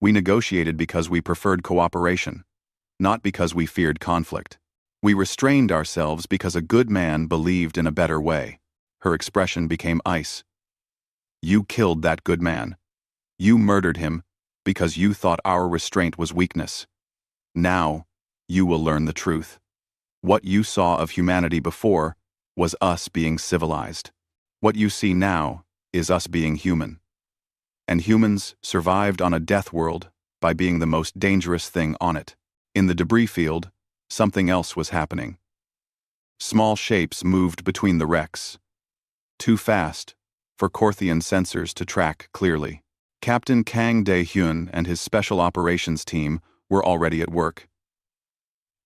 We negotiated because we preferred cooperation, not because we feared conflict. We restrained ourselves because a good man believed in a better way. Her expression became ice. You killed that good man. You murdered him because you thought our restraint was weakness. Now, you will learn the truth. What you saw of humanity before was us being civilized. What you see now is us being human. And humans survived on a death world by being the most dangerous thing on it. In the debris field, something else was happening. Small shapes moved between the wrecks. Too fast for Korthian sensors to track clearly. Captain Kang Dae-hyun and his special operations team were already at work.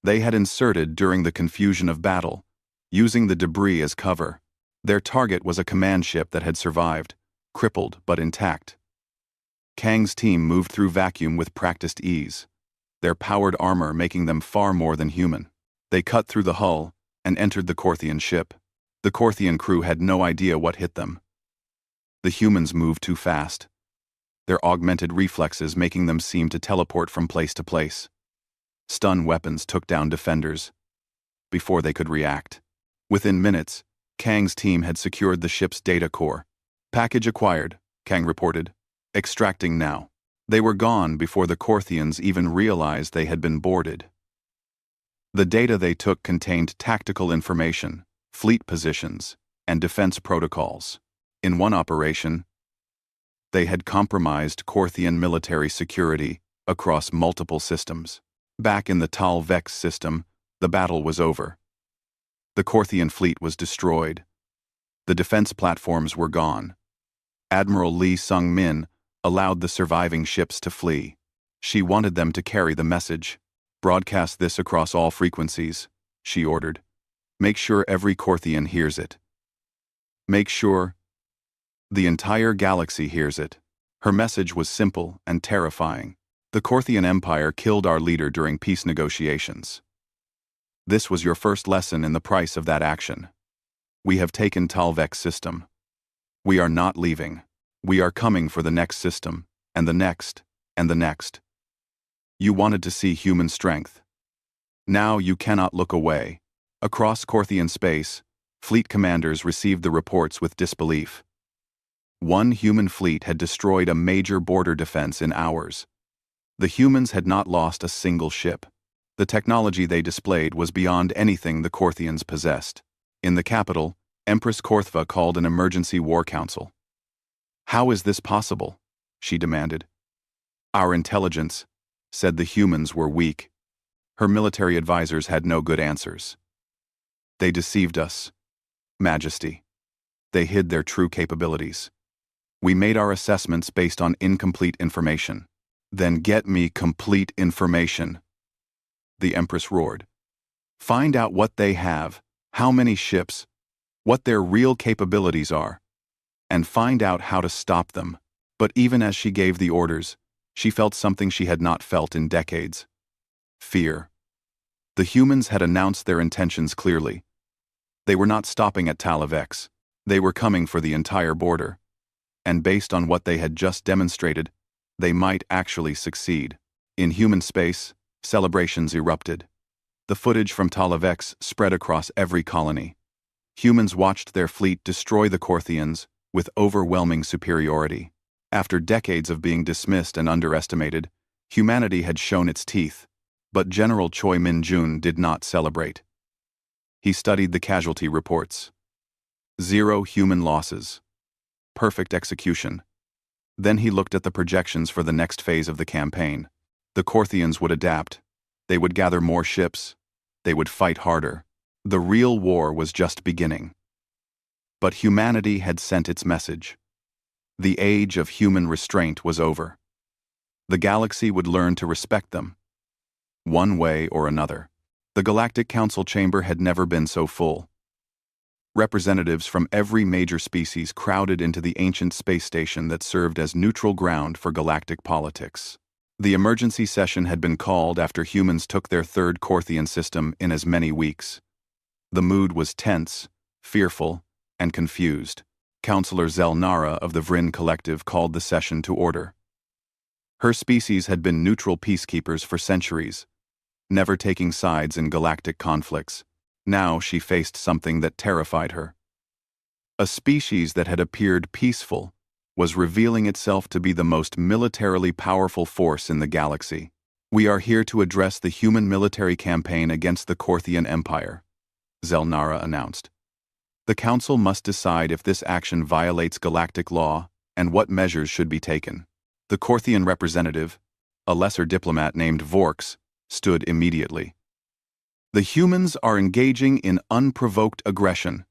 They had inserted during the confusion of battle, using the debris as cover. Their target was a command ship that had survived, crippled but intact. Kang's team moved through vacuum with practiced ease, their powered armor making them far more than human. They cut through the hull and entered the Korthian ship. The Korthian crew had no idea what hit them. The humans moved too fast, their augmented reflexes making them seem to teleport from place to place. Stun weapons took down defenders before they could react. Within minutes, Kang's team had secured the ship's data core. Package acquired, Kang reported. Extracting now. They were gone before the Korthians even realized they had been boarded. The data they took contained tactical information, fleet positions, and defense protocols. In one operation, they had compromised Korthian military security across multiple systems. Back in the Tal Vex system, the battle was over. The Korthian fleet was destroyed. The defense platforms were gone. Admiral Lee Sung-min allowed the surviving ships to flee. She wanted them to carry the message. Broadcast this across all frequencies, she ordered. Make sure every Korthian hears it. Make sure the entire galaxy hears it. Her message was simple and terrifying. The Korthian Empire killed our leader during peace negotiations. This was your first lesson in the price of that action. We have taken Tal Vex system. We are not leaving. We are coming for the next system, and the next, and the next. You wanted to see human strength. Now you cannot look away. Across Korthian space, fleet commanders received the reports with disbelief. One human fleet had destroyed a major border defense in hours. The humans had not lost a single ship. The technology they displayed was beyond anything the Korthians possessed. In the capital, Empress Korthva called an emergency war council. How is this possible? She demanded. Our intelligence said the humans were weak. Her military advisors had no good answers. They deceived us, Majesty. They hid their true capabilities. We made our assessments based on incomplete information. Then get me complete information, the Empress roared. Find out what they have, how many ships, what their real capabilities are, and find out how to stop them. But even as she gave the orders, she felt something she had not felt in decades. Fear. The humans had announced their intentions clearly. They were not stopping at Tal Vex. They were coming for the entire border. And based on what they had just demonstrated, they might actually succeed. In human space, celebrations erupted. The footage from Tal Vex spread across every colony. Humans watched their fleet destroy the Korthians with overwhelming superiority. After decades of being dismissed and underestimated, humanity had shown its teeth. But General Choi Min-jun did not celebrate. He studied the casualty reports. 0 human losses. Perfect execution. Then he looked at the projections for the next phase of the campaign. The Korthians would adapt. They would gather more ships. They would fight harder. The real war was just beginning. But humanity had sent its message. The age of human restraint was over. The galaxy would learn to respect them. One way or another. The Galactic Council chamber had never been so full. Representatives from every major species crowded into the ancient space station that served as neutral ground for galactic politics. The emergency session had been called after humans took their third Korthian system in as many weeks. The mood was tense, fearful, and confused. Counselor Zelnara of the Vrin Collective called the session to order. Her species had been neutral peacekeepers for centuries, never taking sides in galactic conflicts. Now she faced something that terrified her. A species that had appeared peaceful was revealing itself to be the most militarily powerful force in the galaxy. We are here to address the human military campaign against the Korthian Empire, Zelnara announced. The Council must decide if this action violates galactic law and what measures should be taken. The Korthian representative, a lesser diplomat named Vorks, stood immediately. The humans are engaging in unprovoked aggression.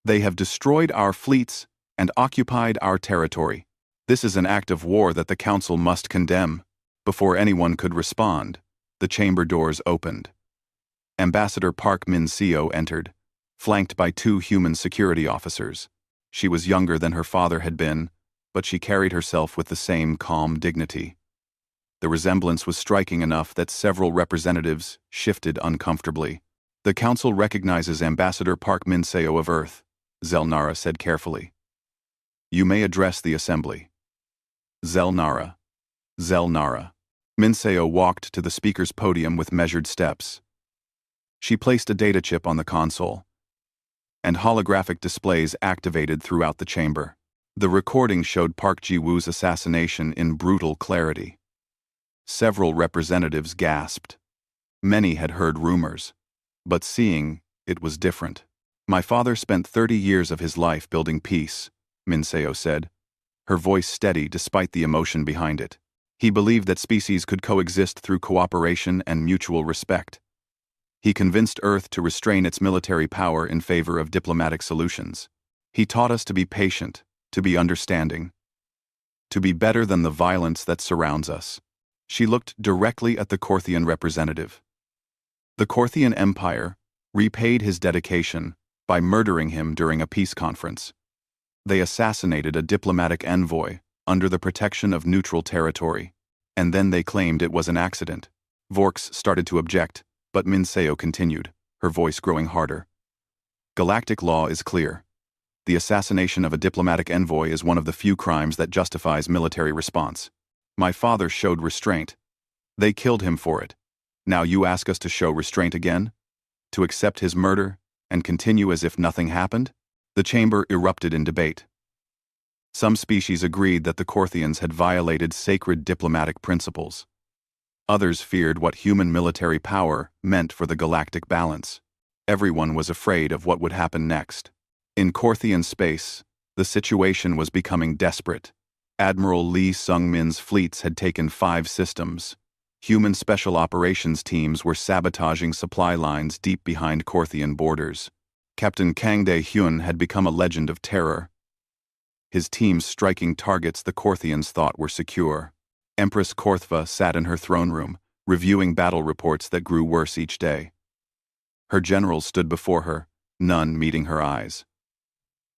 They have destroyed our fleets and occupied our territory. This is an act of war that the Council must condemn. Before anyone could respond, the chamber doors opened. Ambassador Park Min-seo entered, flanked by 2 human security officers. She was younger than her father had been, but she carried herself with the same calm dignity. The resemblance was striking enough that several representatives shifted uncomfortably. The Council recognizes Ambassador Park Min-seo of Earth, Zelnara said carefully. You may address the assembly. Zelnara. Min-seo walked to the speaker's podium with measured steps. She placed a data chip on the console, and holographic displays activated throughout the chamber. The recording showed Park Ji-woo's assassination in brutal clarity. Several representatives gasped. Many had heard rumors, but seeing it was different. My father spent 30 years of his life building peace, Min-seo said, her voice steady despite the emotion behind it. He believed that species could coexist through cooperation and mutual respect. He convinced Earth to restrain its military power in favor of diplomatic solutions. He taught us to be patient, to be understanding, to be better than the violence that surrounds us. She looked directly at the Korthian representative. The Korthian Empire repaid his dedication by murdering him during a peace conference. They assassinated a diplomatic envoy under the protection of neutral territory, and then they claimed it was an accident. Vorks started to object, but Min-seo continued, her voice growing harder. Galactic law is clear. The assassination of a diplomatic envoy is one of the few crimes that justifies military response. My father showed restraint. They killed him for it. Now you ask us to show restraint again? To accept his murder and continue as if nothing happened? The chamber erupted in debate. Some species agreed that the Korthians had violated sacred diplomatic principles. Others feared what human military power meant for the galactic balance. Everyone was afraid of what would happen next. In Korthian space, the situation was becoming desperate. Admiral Lee Sung-min's fleets had taken 5 systems. Human special operations teams were sabotaging supply lines deep behind Korthian borders. Captain Kang Dae-hyun had become a legend of terror. His teams striking targets the Korthians thought were secure. Empress Korthva sat in her throne room, reviewing battle reports that grew worse each day. Her generals stood before her, none meeting her eyes.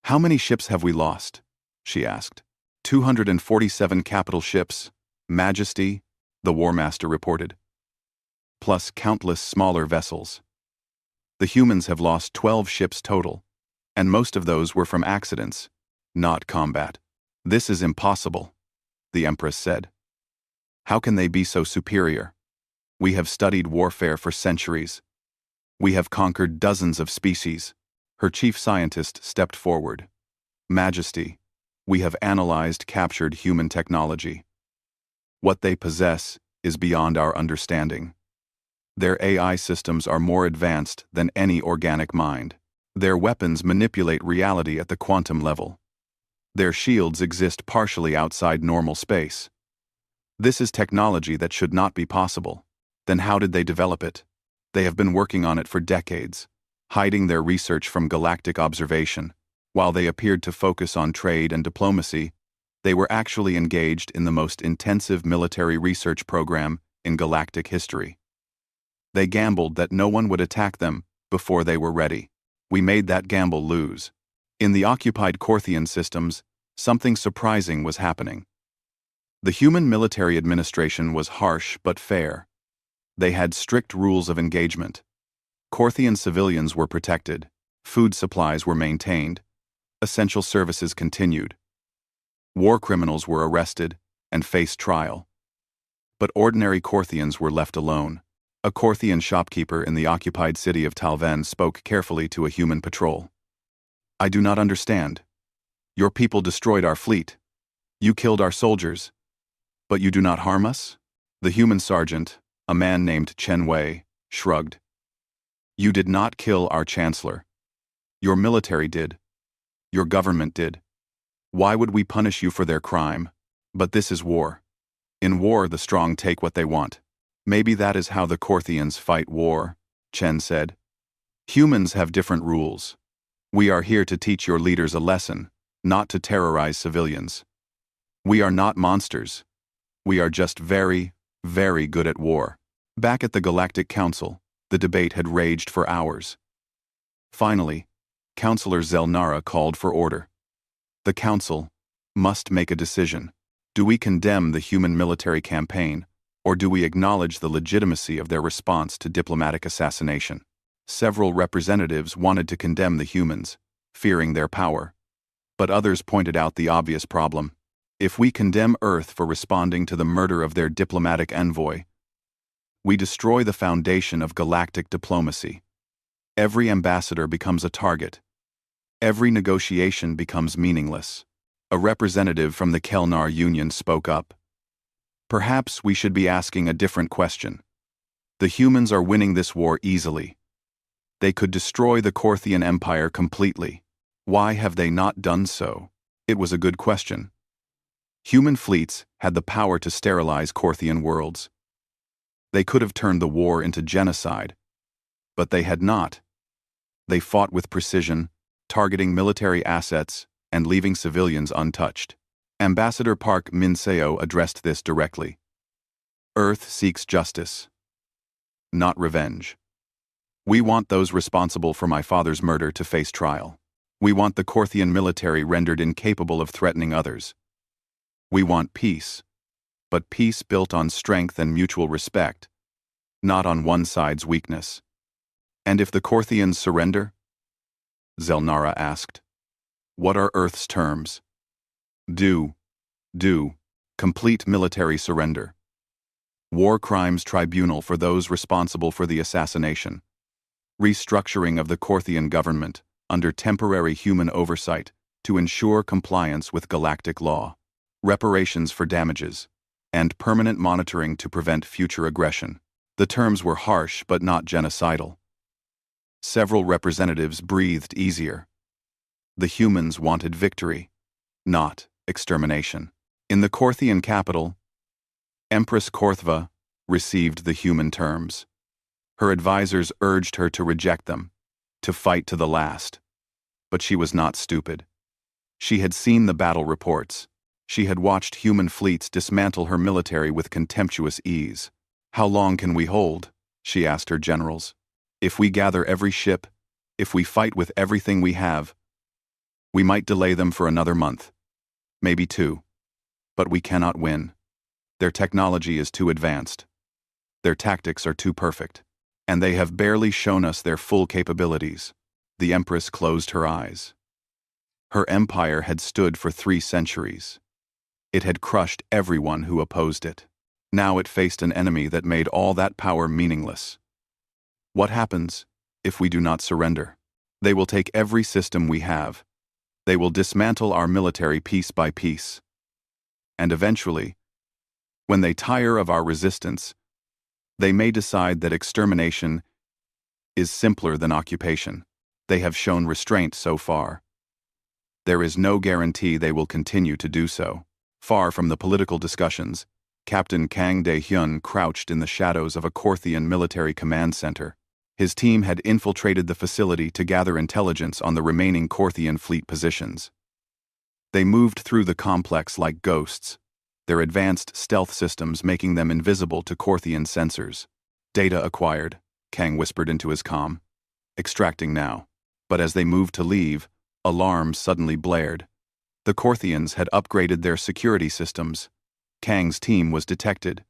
How many ships have we lost? She asked. 247 capital ships, Majesty, the War Master reported, plus countless smaller vessels. The humans have lost 12 ships total, and most of those were from accidents, not combat. This is impossible, the Empress said. How can they be so superior? We have studied warfare for centuries. We have conquered dozens of species. Her chief scientist stepped forward. Majesty, we have analyzed captured human technology. What they possess is beyond our understanding. Their AI systems are more advanced than any organic mind. Their weapons manipulate reality at the quantum level. Their shields exist partially outside normal space. This is technology that should not be possible. Then how did they develop it? They have been working on it for decades, hiding their research from galactic observation. While they appeared to focus on trade and diplomacy, they were actually engaged in the most intensive military research program in galactic history. They gambled that no one would attack them before they were ready. We made that gamble lose. In the occupied Corthian systems, something surprising was happening. The human military administration was harsh but fair. They had strict rules of engagement. Corthian civilians were protected, food supplies were maintained, essential services continued. War criminals were arrested and faced trial. But ordinary Corthians were left alone. A Corthian shopkeeper in the occupied city of Talven spoke carefully to a human patrol. "I do not understand. Your people destroyed our fleet. You killed our soldiers. But you do not harm us?" The human sergeant, a man named Chen Wei, shrugged. "You did not kill our chancellor. Your military did. Your government did. Why would we punish you for their crime? But this is war. In war, the strong take what they want. Maybe that is how the Corthians fight war," Chen said. "Humans have different rules. We are here to teach your leaders a lesson, not to terrorize civilians. We are not monsters. We are just very, very good at war." Back at the Galactic Council, the debate had raged for hours. Finally, Councillor Zelnara called for order. The Council must make a decision. Do we condemn the human military campaign, or do we acknowledge the legitimacy of their response to diplomatic assassination? Several representatives wanted to condemn the humans, fearing their power. But others pointed out the obvious problem. If we condemn Earth for responding to the murder of their diplomatic envoy, we destroy the foundation of galactic diplomacy. Every ambassador becomes a target. Every negotiation becomes meaningless. A representative from the Kelnar Union spoke up. "Perhaps we should be asking a different question. The humans are winning this war easily. They could destroy the Corthian Empire completely. Why have they not done so?" It was a good question. Human fleets had the power to sterilize Corthian worlds. They could have turned the war into genocide. But they had not. They fought with precision, targeting military assets and leaving civilians untouched. Ambassador Park Min-seo addressed this directly. "Earth seeks justice, not revenge. We want those responsible for my father's murder to face trial. We want the Corthian military rendered incapable of threatening others. We want peace, but peace built on strength and mutual respect, not on one side's weakness." "And if the Corthians surrender?" Zelnara asked. "What are Earth's terms?" Do. Complete military surrender. War crimes tribunal for those responsible for the assassination. Restructuring of the Corthian government under temporary human oversight to ensure compliance with galactic law. Reparations for damages. And permanent monitoring to prevent future aggression. The terms were harsh but not genocidal. Several representatives breathed easier. The humans wanted victory, not extermination. In the Corthian capital, Empress Korthva received the human terms. Her advisors urged her to reject them, to fight to the last. But she was not stupid. She had seen the battle reports. She had watched human fleets dismantle her military with contemptuous ease. "How long can we hold?" she asked her generals. "If we gather every ship, if we fight with everything we have, we might delay them for another month, maybe 2. But we cannot win. Their technology is too advanced. Their tactics are too perfect. And they have barely shown us their full capabilities." The Empress closed her eyes. Her empire had stood for 3 centuries. It had crushed everyone who opposed it. Now it faced an enemy that made all that power meaningless. What happens if we do not surrender? They will take every system we have. They will dismantle our military piece by piece. And eventually, when they tire of our resistance, They may decide that extermination is simpler than occupation. They have shown restraint so far. There is no guarantee they will continue to do so. Far from the political discussions, Captain Kang Dae-hyun crouched in the shadows of a Korthian military command center. His team had infiltrated the facility to gather intelligence on the remaining Korthian fleet positions. They moved through the complex like ghosts, their advanced stealth systems making them invisible to Korthian sensors. Data acquired, Kang whispered into his comm. Extracting now. But as they moved to leave, alarms suddenly blared. The Korthians had upgraded their security systems. Kang's team was detected.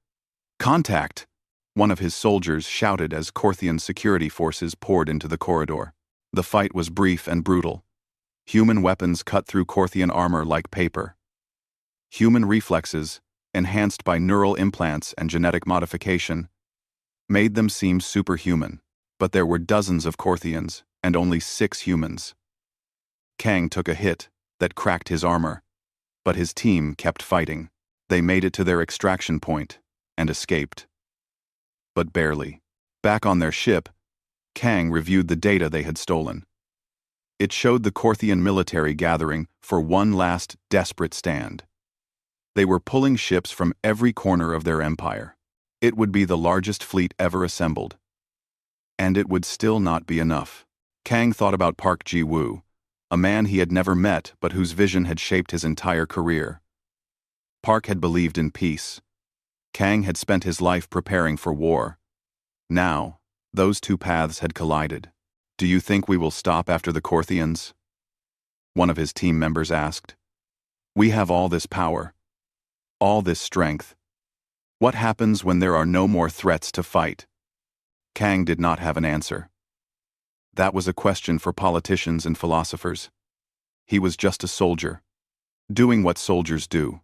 Contact! One of his soldiers shouted as Korthian security forces poured into the corridor. The fight was brief and brutal. Human weapons cut through Korthian armor like paper. Human reflexes, enhanced by neural implants and genetic modification, made them seem superhuman. But there were dozens of Korthians, and only 6 humans. Kang took a hit that cracked his armor, but his team kept fighting. They made it to their extraction point and escaped. But barely. Back on their ship, Kang reviewed the data they had stolen. It showed the Korthian military gathering for one last desperate stand. They were pulling ships from every corner of their empire. It would be the largest fleet ever assembled. And it would still not be enough. Kang thought about Park Ji-woo, a man he had never met but whose vision had shaped his entire career. Park had believed in peace. Kang had spent his life preparing for war. Now, those two paths had collided. "Do you think we will stop after the Korthians?" one of his team members asked. "We have all this power, all this strength. What happens when there are no more threats to fight?" Kang did not have an answer. That was a question for politicians and philosophers. He was just a soldier, doing what soldiers do,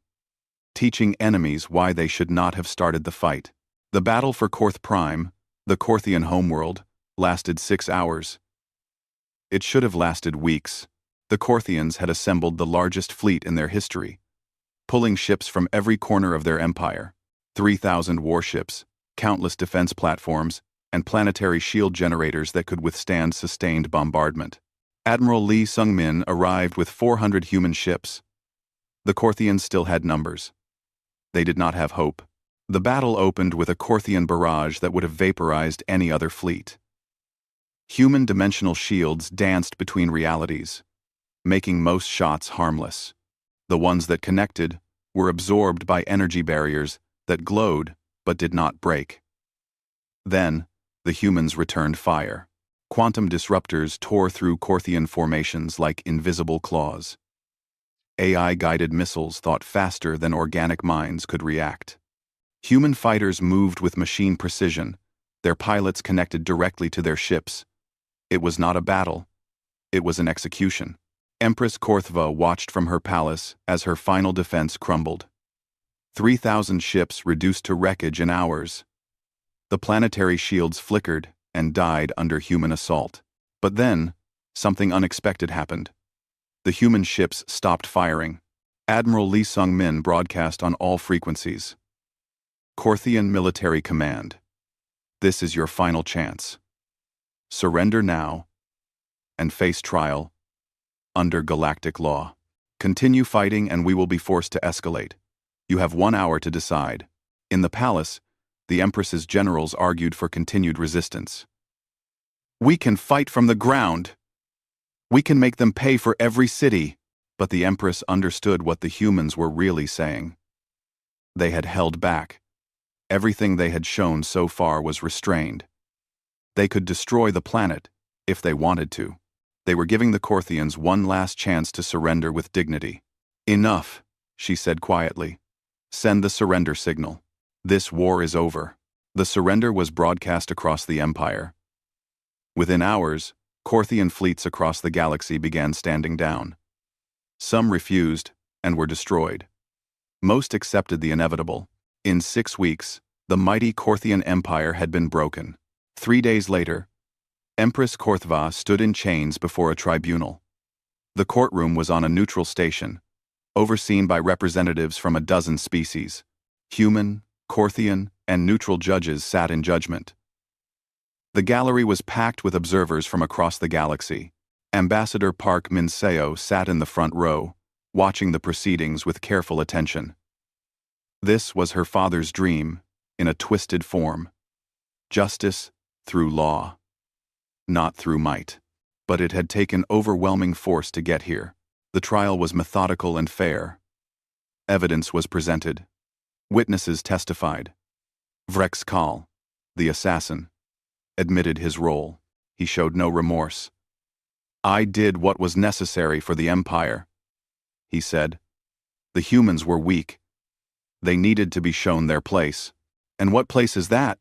teaching enemies why they should not have started the fight. The battle for Korth Prime, the Korthian homeworld, lasted 6 hours. It should have lasted weeks. The Korthians had assembled the largest fleet in their history, pulling ships from every corner of their empire. 3,000 warships, countless defense platforms, and planetary shield generators that could withstand sustained bombardment. Admiral Lee Sung-min arrived with 400 human ships. The Korthians still had numbers. They did not have hope. The battle opened with a Korthian barrage that would have vaporized any other fleet. Human dimensional shields danced between realities, making most shots harmless. The ones that connected were absorbed by energy barriers that glowed but did not break. Then, the humans returned fire. Quantum disruptors tore through Korthian formations like invisible claws. AI-guided missiles thought faster than organic minds could react. Human fighters moved with machine precision, their pilots connected directly to their ships. It was not a battle. It was an execution. Empress Korthva watched from her palace as her final defense crumbled. 3,000 ships reduced to wreckage in hours. The planetary shields flickered and died under human assault. But then, something unexpected happened. The human ships stopped firing. Admiral Lee Sung-min broadcast on all frequencies. "Korthian Military Command. This is your final chance. Surrender now and face trial under galactic law. Continue fighting and we will be forced to escalate. You have 1 hour to decide." In the palace, the Empress's generals argued for continued resistance. "We can fight from the ground. We can make them pay for every city." But the Empress understood what the humans were really saying. They had held back. Everything they had shown so far was restrained. They could destroy the planet, if they wanted to. They were giving the Korthians one last chance to surrender with dignity. "Enough," she said quietly. "Send the surrender signal. This war is over." The surrender was broadcast across the Empire. Within hours, Korthian fleets across the galaxy began standing down. Some refused and were destroyed. Most accepted the inevitable. In 6 weeks, the mighty Korthian Empire had been broken. 3 days later, Empress Korthva stood in chains before a tribunal. The courtroom was on a neutral station, overseen by representatives from a dozen species: human, Korthian, and neutral judges sat in judgment. The gallery was packed with observers from across the galaxy. Ambassador Park Min-seo sat in the front row, watching the proceedings with careful attention. This was her father's dream, in a twisted form. Justice through law. Not through might. But it had taken overwhelming force to get here. The trial was methodical and fair. Evidence was presented. Witnesses testified. Vrex Kal, the assassin, admitted his role. He showed no remorse. "I did what was necessary for the Empire," he said. "The humans were weak. They needed to be shown their place." "And what place is that?"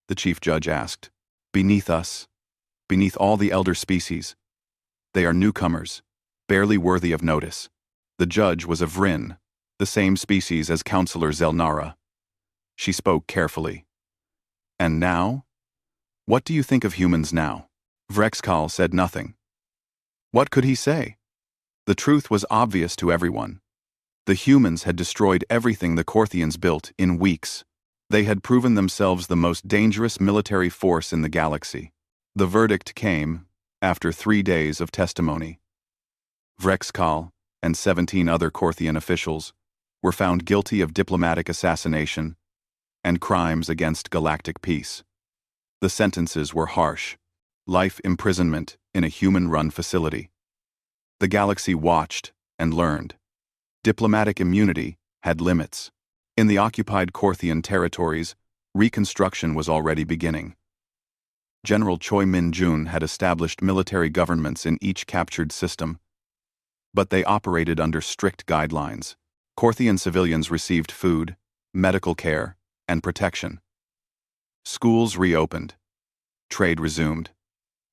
the chief judge asked. "Beneath us. Beneath all the elder species. They are newcomers, barely worthy of notice." The judge was a Vryn, the same species as Counselor Zelnara. She spoke carefully. "And now? What do you think of humans now?" Vrexkal said nothing. What could he say? The truth was obvious to everyone. The humans had destroyed everything the Korthians built in weeks. They had proven themselves the most dangerous military force in the galaxy. The verdict came after 3 days of testimony. Vrexkal and 17 other Korthian officials were found guilty of diplomatic assassination and crimes against galactic peace. The sentences were harsh. Life imprisonment in a human-run facility. The galaxy watched and learned. Diplomatic immunity had limits. In the occupied Korthian territories, reconstruction was already beginning. General Choi Min-jun had established military governments in each captured system, but they operated under strict guidelines. Korthian civilians received food, medical care, and protection. Schools reopened. Trade resumed.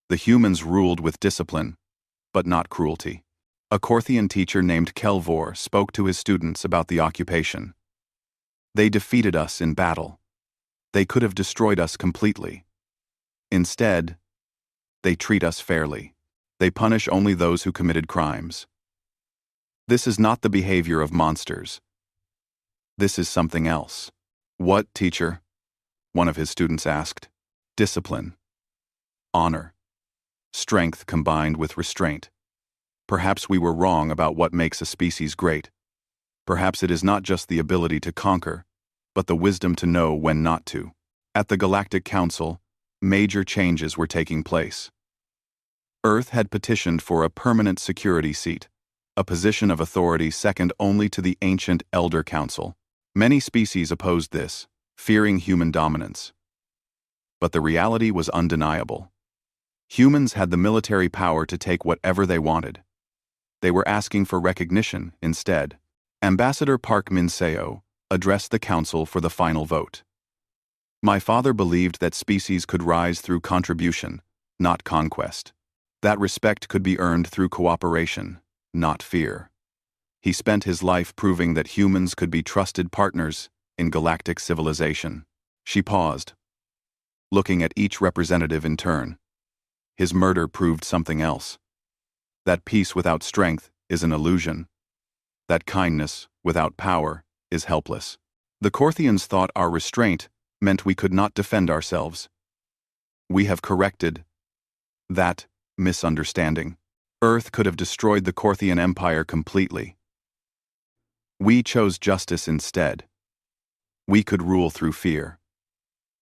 The humans ruled with discipline, but not cruelty. A Korthian teacher named Kelvor spoke to his students about the occupation. "They defeated us in battle. They could have destroyed us completely. Instead, they treat us fairly. They punish only those who committed crimes. This is not the behavior of monsters. This is something else." "What, teacher?" one of his students asked. "Discipline. Honor. Strength combined with restraint. Perhaps we were wrong about what makes a species great. Perhaps it is not just the ability to conquer, but the wisdom to know when not to." At the Galactic Council, major changes were taking place. Earth had petitioned for a permanent security seat, a position of authority second only to the ancient Elder Council. Many species opposed this, fearing human dominance. But the reality was undeniable. Humans had the military power to take whatever they wanted. They were asking for recognition instead. Ambassador Park Min-seo addressed the council for the final vote. "My father believed that species could rise through contribution, not conquest. That respect could be earned through cooperation, not fear. He spent his life proving that humans could be trusted partners in galactic civilization." She paused, looking at each representative in turn. His murder proved something else. That peace without strength is an illusion. That kindness without power is helpless. The Korthians thought our restraint meant we could not defend ourselves. We have corrected that misunderstanding. Earth could have destroyed the Korthian Empire completely. We chose justice instead. We could rule through fear.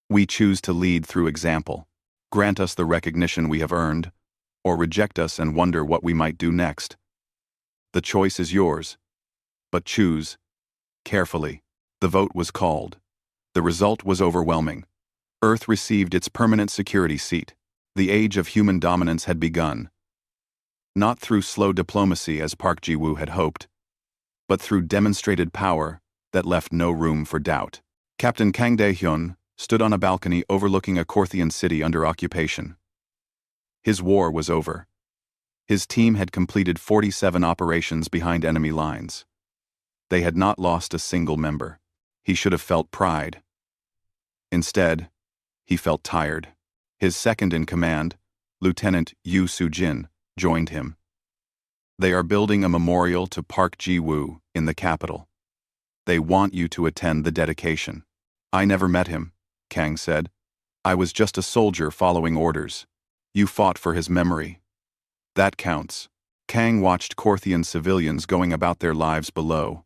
We choose to lead through example. Grant us the recognition we have earned, or reject us and wonder what we might do next. The choice is yours, but choose carefully. The vote was called. The result was overwhelming. Earth received its permanent security seat. The age of human dominance had begun. Not through slow diplomacy as Park Ji-woo had hoped, but through demonstrated power that left no room for doubt. Captain Kang Dae-hyun stood on a balcony overlooking a Korthian city under occupation. His war was over. His team had completed 47 operations behind enemy lines. They had not lost a single member. He should have felt pride. Instead, he felt tired. His second-in-command, Lieutenant Yu Soo-jin, joined him. They are building a memorial to Park Ji-woo in the capital. They want you to attend the dedication. I never met him, Kang said. I was just a soldier following orders. You fought for his memory. That counts. Kang watched Korthian civilians going about their lives below.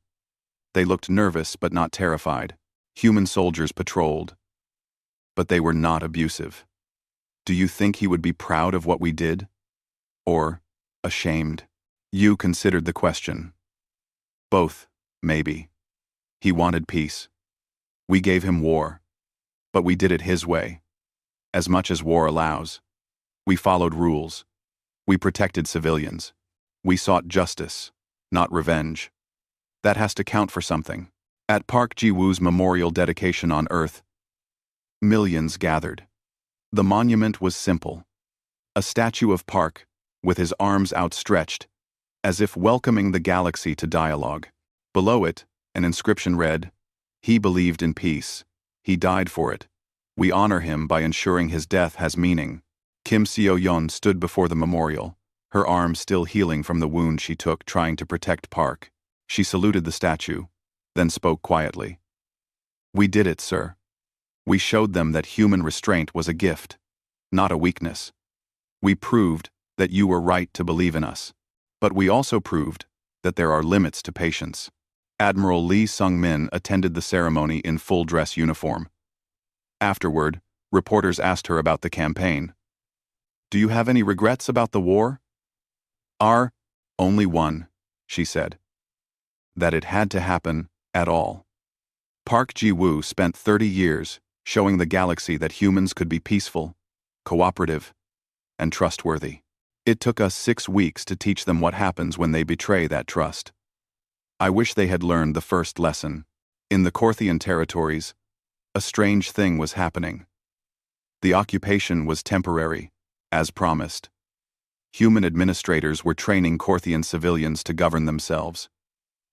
They looked nervous but not terrified. Human soldiers patrolled. But they were not abusive. Do you think he would be proud of what we did? Or ashamed? You considered the question. Both, maybe. He wanted peace. We gave him war. But we did it his way. As much as war allows. We followed rules. We protected civilians. We sought justice, not revenge. That has to count for something. At Park Ji-woo's memorial dedication on Earth, millions gathered. The monument was simple. A statue of Park, with his arms outstretched, as if welcoming the galaxy to dialogue. Below it, an inscription read, "He believed in peace. He died for it. We honor him by ensuring his death has meaning." Kim Seo-yeon stood before the memorial, her arm still healing from the wound she took trying to protect Park. She saluted the statue, then spoke quietly. "We did it, sir. We showed them that human restraint was a gift, not a weakness. We proved that you were right to believe in us. But we also proved that there are limits to patience." Admiral Lee Sung-min attended the ceremony in full dress uniform. Afterward, reporters asked her about the campaign. "Do you have any regrets about the war?" Only one," she said. That it had to happen at all. Park Ji-woo spent 30 years showing the galaxy that humans could be peaceful, cooperative, and trustworthy. It took us 6 weeks to teach them what happens when they betray that trust. I wish they had learned the first lesson. In the Korthian territories, a strange thing was happening. The occupation was temporary, as promised. Human administrators were training Korthian civilians to govern themselves.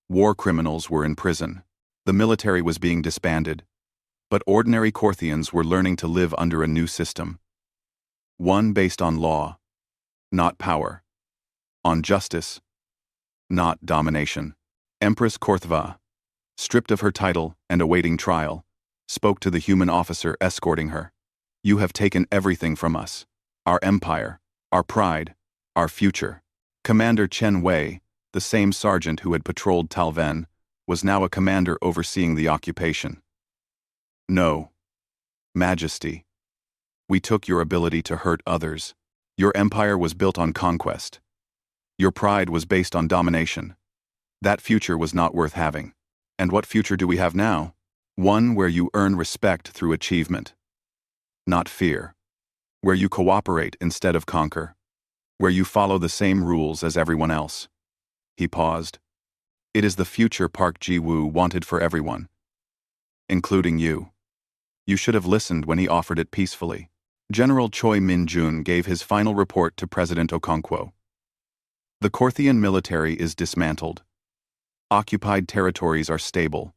War criminals were in prison. The military was being disbanded. But ordinary Korthians were learning to live under a new system. One based on law, not power. On justice, not domination. Empress Korthva, stripped of her title and awaiting trial, spoke to the human officer escorting her. "You have taken everything from us. Our empire, our pride, our future." Commander Chen Wei, the same sergeant who had patrolled Talven, was now a commander overseeing the occupation. "No, Majesty. We took your ability to hurt others. Your empire was built on conquest. Your pride was based on domination. That future was not worth having. And what future do we have now? One where you earn respect through achievement, not fear. Where you cooperate instead of conquer. Where you follow the same rules as everyone else." He paused. "It is the future Park Ji-woo wanted for everyone, including you. You should have listened when he offered it peacefully." General Choi Min-jun gave his final report to President Okonkwo. "The Korthian military is dismantled. Occupied territories are stable.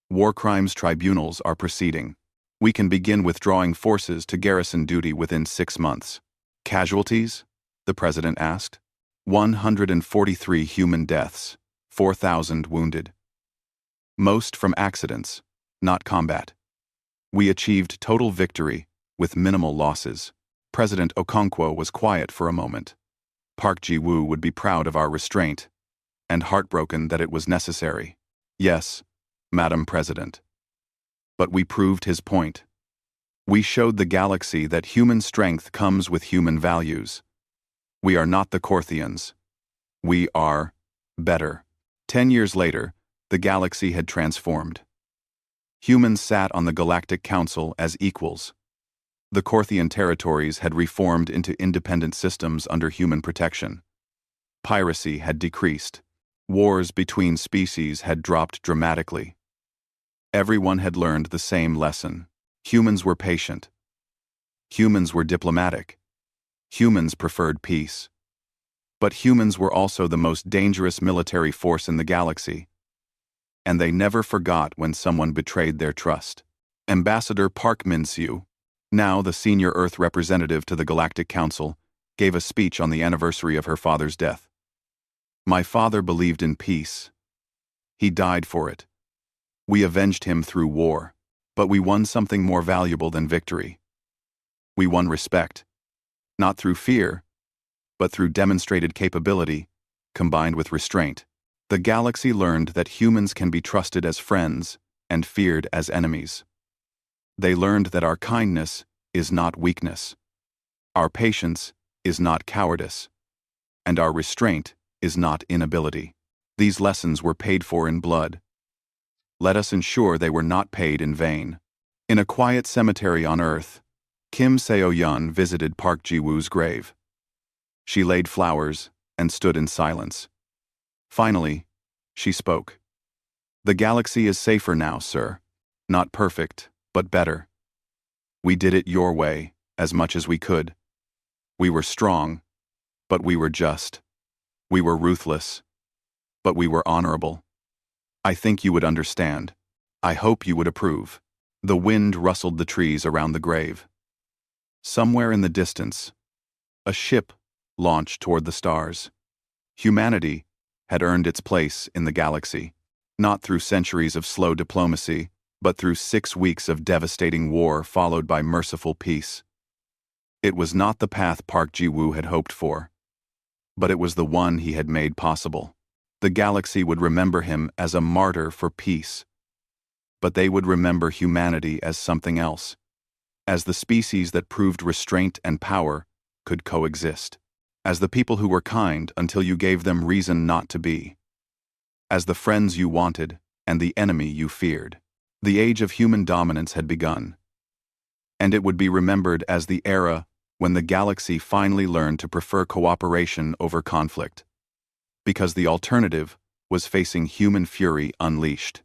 War crimes tribunals are proceeding. We can begin withdrawing forces to garrison duty within 6 months. Casualties?" the president asked. 143 human deaths, 4,000 wounded. Most from accidents, not combat. We achieved total victory with minimal losses. President Okonkwo was quiet for a moment. Park Ji-woo would be proud of our restraint, and heartbroken that it was necessary. Yes, Madam President. But we proved his point. We showed the galaxy that human strength comes with human values. We are not the Korthians. We are better. 10 years later, the galaxy had transformed. Humans sat on the Galactic Council as equals. The Korthian territories had reformed into independent systems under human protection. Piracy had decreased. Wars between species had dropped dramatically. Everyone had learned the same lesson. Humans were patient. Humans were diplomatic. Humans preferred peace. But humans were also the most dangerous military force in the galaxy. And they never forgot when someone betrayed their trust. Ambassador Park Min-seo, now the senior Earth representative to the Galactic Council, gave a speech on the anniversary of her father's death. "My father believed in peace. He died for it. We avenged him through war. But we won something more valuable than victory. We won respect, not through fear, but through demonstrated capability, combined with restraint. The galaxy learned that humans can be trusted as friends and feared as enemies. They learned that our kindness is not weakness, our patience is not cowardice, and our restraint is not inability. These lessons were paid for in blood. Let us ensure they were not paid in vain. In a quiet cemetery on Earth, Kim Seo-yeon visited Park Ji-woo's grave. She laid flowers and stood in silence. Finally, she spoke. "The galaxy is safer now, sir. Not perfect, but better. We did it your way, as much as we could. We were strong, but we were just. We were ruthless, but we were honorable. I think you would understand. I hope you would approve." The wind rustled the trees around the grave. Somewhere in the distance, a ship launched toward the stars. Humanity had earned its place in the galaxy, not through centuries of slow diplomacy, but through 6 weeks of devastating war followed by merciful peace. It was not the path Park Ji-woo had hoped for, but it was the one he had made possible. The galaxy would remember him as a martyr for peace, but they would remember humanity as something else, as the species that proved restraint and power could coexist, as the people who were kind until you gave them reason not to be, as the friends you wanted and the enemy you feared. The age of human dominance had begun, and it would be remembered as the era when the galaxy finally learned to prefer cooperation over conflict, because the alternative was facing human fury unleashed.